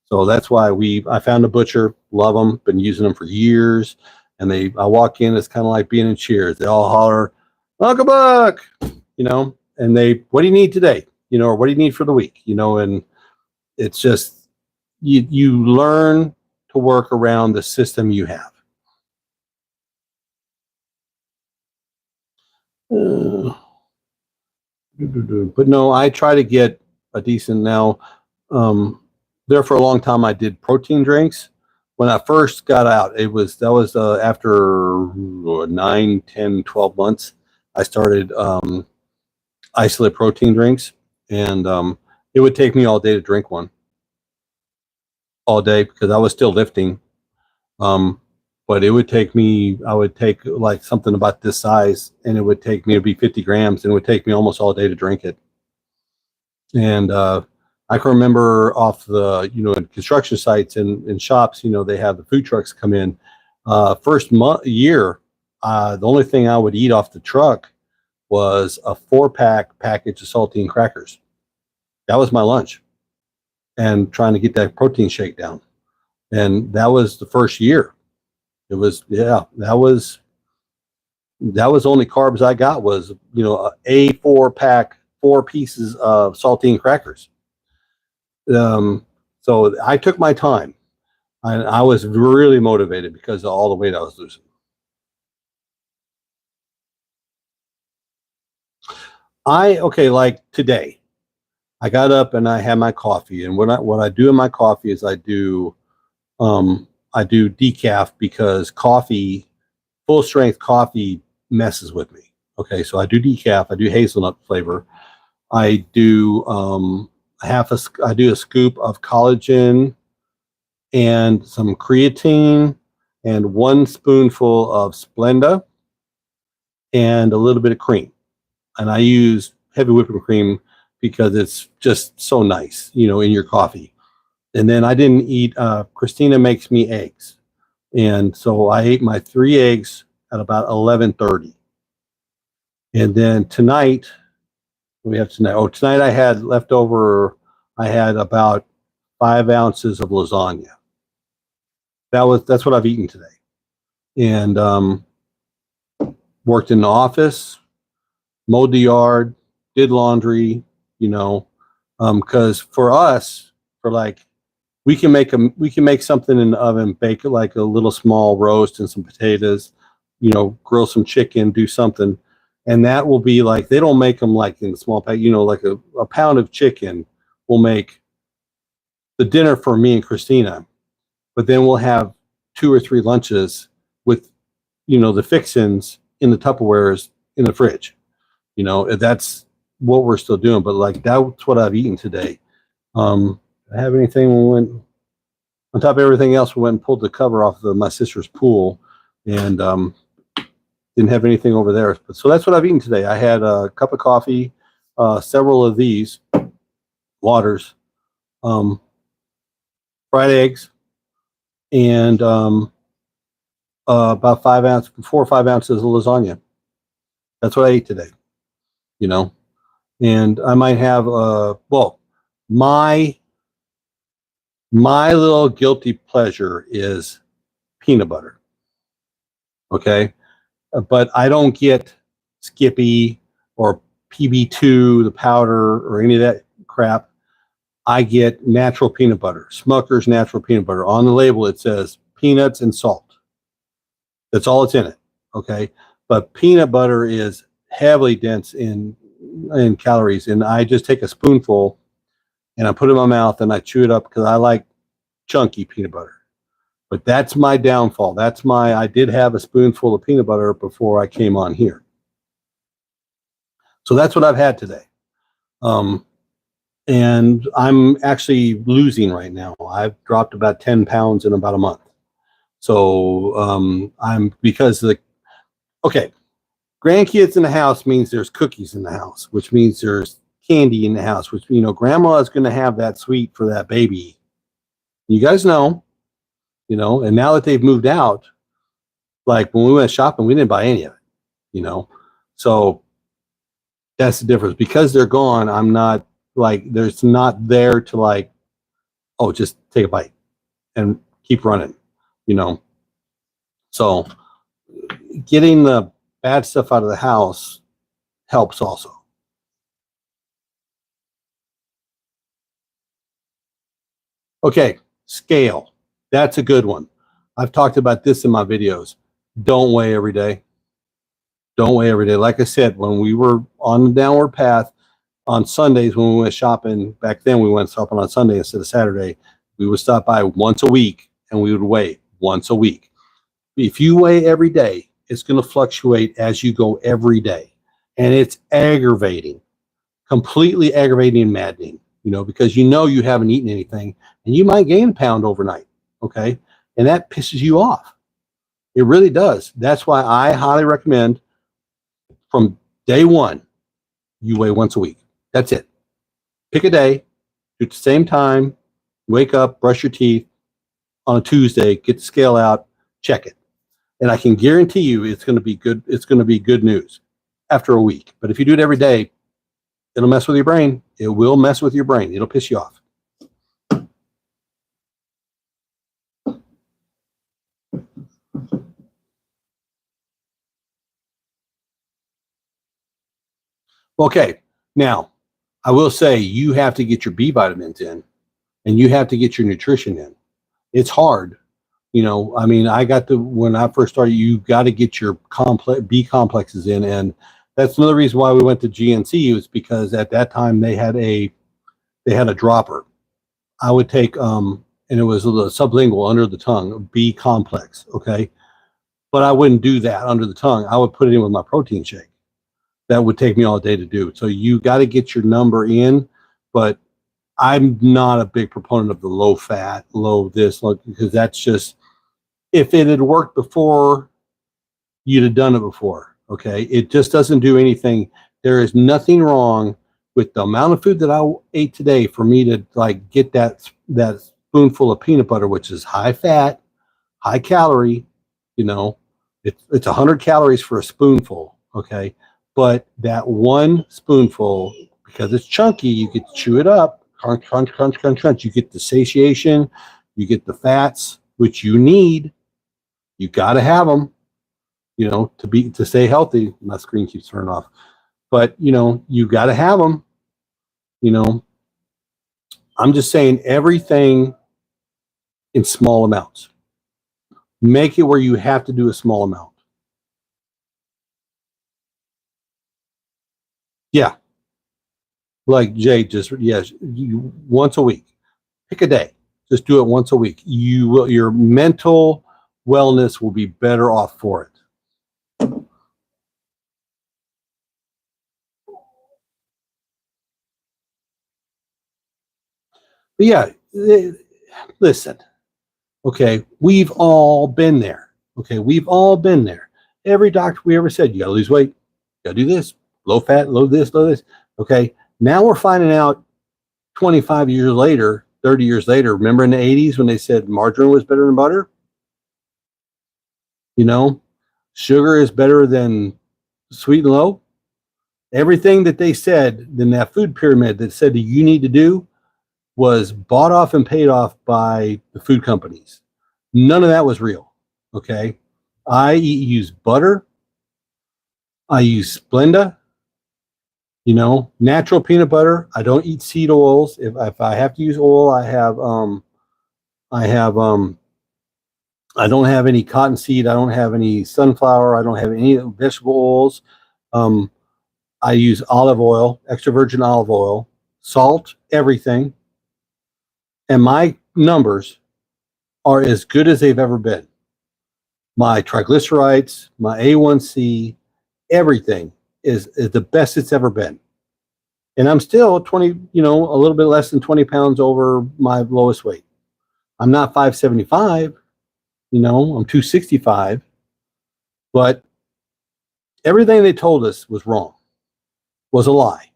So that's why I found a butcher, love them, been using them for years. And I walk in, it's kind of like being in Cheers. They all holler, Uncle Buck, and what do you need today? Or what do you need for the week? And it's just, you learn to work around the system you have. But no, I try to get a decent now. There for a long time, I did protein drinks. When I first got out, that was after 9, 10, 12 months, I started isolate protein drinks, and it would take me all day to drink one. All day, because I was still lifting. But it would take me, I would take like something about this size, and it would take me, it'd be 50 grams, and it would take me almost all day to drink it. And I can remember off the, in construction sites and in shops, they have the food trucks come in. First year, the only thing I would eat off the truck was a 4-pack package of saltine crackers. That was my lunch, and trying to get that protein shake down. And that was the first year. It was, that was the only carbs I got was, a 4-pack, 4 pieces of saltine crackers. So I took my time, and I was really motivated because of all the weight I was losing. Like today, I got up and I had my coffee, and what I do in my coffee is I do decaf, because full strength coffee messes with me. Okay, so I do decaf. I do hazelnut flavor. I do I do a scoop of collagen and some creatine and 1 spoonful of Splenda and a little bit of cream. And I use heavy whipping cream because it's just so nice, in your coffee. And then I didn't eat, Christina makes me eggs. And so I ate my 3 eggs at about 11:30. And then tonight, tonight I had leftover, I had about 5 ounces of lasagna. That's what I've eaten today. And worked in the office, mowed the yard, did laundry, because for us, we can make something in the oven, bake it like a little small roast and some potatoes, grill some chicken, do something. And that will be like, they don't make them like in small pack, like a pound of chicken will make the dinner for me and Christina. But then we'll have 2 or 3 lunches with, the fixins in the Tupperwares in the fridge. That's what we're still doing. But that's what I've eaten today. I have anything, we went on top of everything else, we went and pulled the cover off of my sister's pool, and didn't have anything over there. So that's what I've eaten today. I had a cup of coffee, several of these waters, fried eggs, and about 4 or 5 ounces of lasagna. That's what I ate today, and I might have my little guilty pleasure is peanut butter. Okay. But I don't get Skippy or PB2, the powder, or any of that crap. I get natural peanut butter, Smucker's natural peanut butter. On the label, it says peanuts and salt. That's all it's in it. Okay. But peanut butter is heavily dense in calories. And I just take a spoonful and I put it in my mouth and I chew it up because I like chunky peanut butter. But that's my downfall. I did have a spoonful of peanut butter before I came on here. So that's what I've had today. And I'm actually losing right now. I've dropped about 10 pounds in about a month. So grandkids in the house means there's cookies in the house, which means there's candy in the house, which, grandma is going to have that sweet for that baby. You guys know, and now that they've moved out, like when we went shopping, we didn't buy any of it, So That's the difference. Because they're gone, I'm not like, there's not there to like, oh, just take a bite and keep running, you know. So getting the bad stuff out of the house helps also. Okay, scale. That's a good one. I've talked about this in my videos. Don't weigh every day. Don't weigh every day. Like I said, when we were on the downward path on Sundays, when we went shopping, back then we went shopping on Sunday instead of Saturday, we would stop by once a week and we would weigh once a week. If you weigh every day, it's going to fluctuate as you go every day. And it's aggravating, completely aggravating and maddening, you know, because you know you haven't eaten anything and you might gain a pound overnight, okay? And that pisses you off. It really does. That's why I highly recommend from day one, you weigh once a week. That's it. Pick a day, do it at the same time, wake up, brush your teeth on a Tuesday, get the scale out, check it. And I can guarantee you it's going to be good. It's going to be good news after a week. But if you do it every day, it'll mess with your brain. It will mess with your brain. It'll piss you off. Okay, now I will say you have to get your B vitamins in and you have to get your nutrition in. It's hard. You know, I mean, when I first started, you got to get your B complexes in. And that's another reason why we went to GNC, was because at that time they had a dropper. I would take, and it was the sublingual, under the tongue, B complex. Okay. But I wouldn't do that under the tongue. I would put it in with my protein shake. That would take me all day to do. So you got to get your number in, but I'm not a big proponent of the low fat, low this, low, because that's just, if it had worked before, you'd have done it before. Okay. It just doesn't do anything. There is nothing wrong with the amount of food that I ate today for me to like get that spoonful of peanut butter, which is high fat, high calorie, you know, it's 100 calories for a spoonful. Okay. But that one spoonful, because it's chunky, you get to chew it up, crunch, crunch, crunch, crunch, crunch. You get the satiation, you get the fats, which you need. You got to have them, you know, to stay healthy. My screen keeps turning off, but you know, you got to have them. You know, I'm just saying everything in small amounts. Make it where you have to do a small amount. Yeah. Like Jay just, yes, once a week. Pick a day. Just do it once a week. Your mental wellness will be better off for it. But yeah, listen. Okay, we've all been there. Okay, we've all been there. Every doctor we ever said, you gotta lose weight, you gotta do this, low fat, low this, low this. Okay, now we're finding out 25 years later, 30 years later, remember in the 80s when they said margarine was better than butter? You know, sugar is better than sweet and low. Everything that they said in that food pyramid that said that you need to do was bought off and paid off by the food companies. None of that was real. Okay. I use butter. I use Splenda, you know, natural peanut butter. I don't eat seed oils. If I have to use oil, I don't have any cottonseed. I don't have any sunflower. I don't have any vegetable oils. I use olive oil, extra virgin olive oil, salt, everything. And my numbers are as good as they've ever been. My triglycerides, my A1C, everything is the best it's ever been. And I'm still 20, you know, a little bit less than 20 pounds over my lowest weight. I'm not 575, you know, I'm 265. But everything they told us was wrong, was a lie,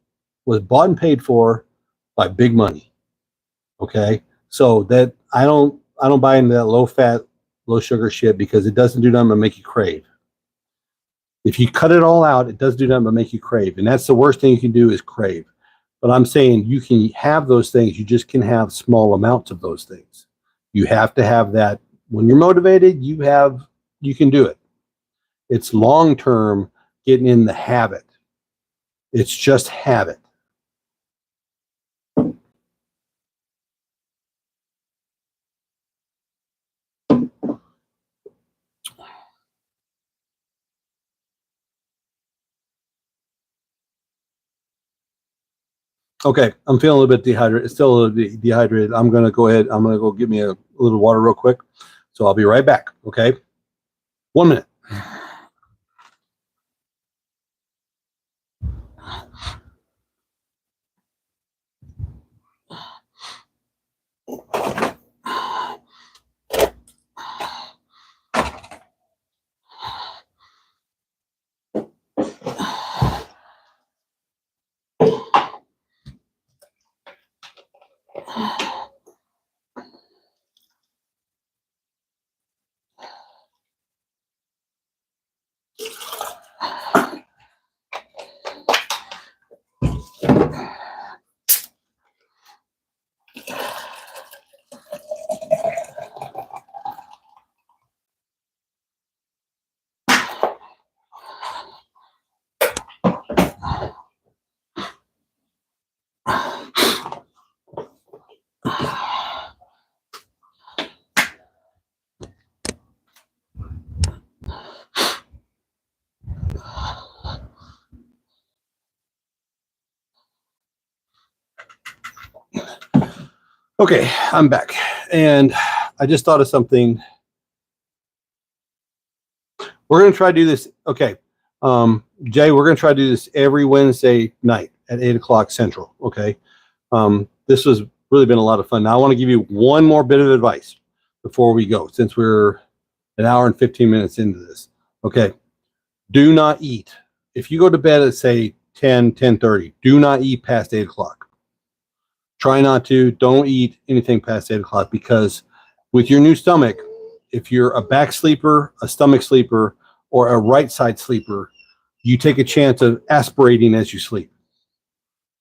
was bought and paid for by big money. Okay. So that I don't buy into that low fat, low sugar shit, because it doesn't do nothing but make you crave. If you cut it all out, it does do nothing but make you crave. And that's the worst thing you can do is crave. But I'm saying you can have those things. You just can have small amounts of those things. You have to have that. When you're motivated, you can do it. It's long-term getting in the habit. It's just habit. Okay, I'm feeling a little bit dehydrated. Still a little dehydrated. I'm going to go ahead. I'm going to go get me a little water real quick. So I'll be right back. Okay. 1 minute. Okay, I'm back. And I just thought of something. We're going to try to do this. Okay. Jay, we're going to try to do this every Wednesday night at 8 o'clock Central. Okay. This has really been a lot of fun. Now I want to give you one more bit of advice before we go, since we're an hour and 15 minutes into this. Okay. Do not eat. If you go to bed at, say, 10:30, do not eat past 8 o'clock. Try not to. Don't eat anything past 8 o'clock, because with your new stomach, if you're a back sleeper, a stomach sleeper, or a right side sleeper, you take a chance of aspirating as you sleep.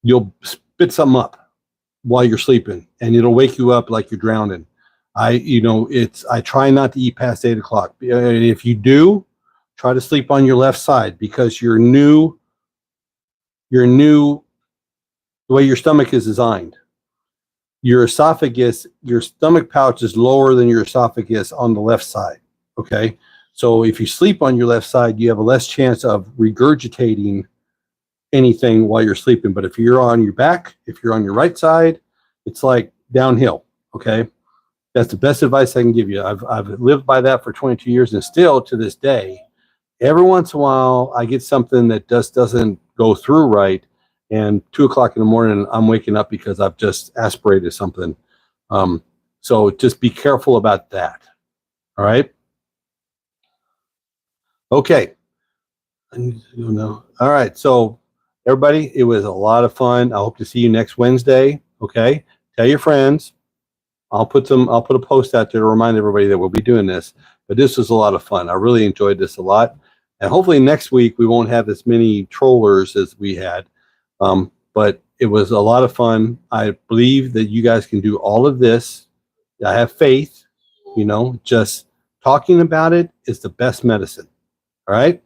You'll spit something up while you're sleeping, and it'll wake you up like you're drowning. I try not to eat past 8 o'clock. And if you do, try to sleep on your left side, because the way your stomach is designed, your esophagus, your stomach pouch is lower than your esophagus on the left side. Okay. So if you sleep on your left side, you have a less chance of regurgitating anything while you're sleeping. But if you're on your back, if you're on your right side, it's like downhill. Okay. That's the best advice I can give you. I've lived by that for 22 years, and still to this day, every once in a while, I get something that just doesn't go through right. And 2 o'clock in the morning, I'm waking up because I've just aspirated something. So just be careful about that. All right. Okay. All right. So everybody, it was a lot of fun. I hope to see you next Wednesday. Okay. Tell your friends. I'll put a post out there to remind everybody that we'll be doing this. But this was a lot of fun. I really enjoyed this a lot. And hopefully next week we won't have as many trollers as we had. But it was a lot of fun. I believe that you guys can do all of this. I have faith. Just talking about it is the best medicine. All right.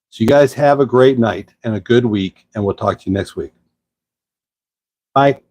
So you guys have a great night and a good week, and we'll talk to you next week. Bye.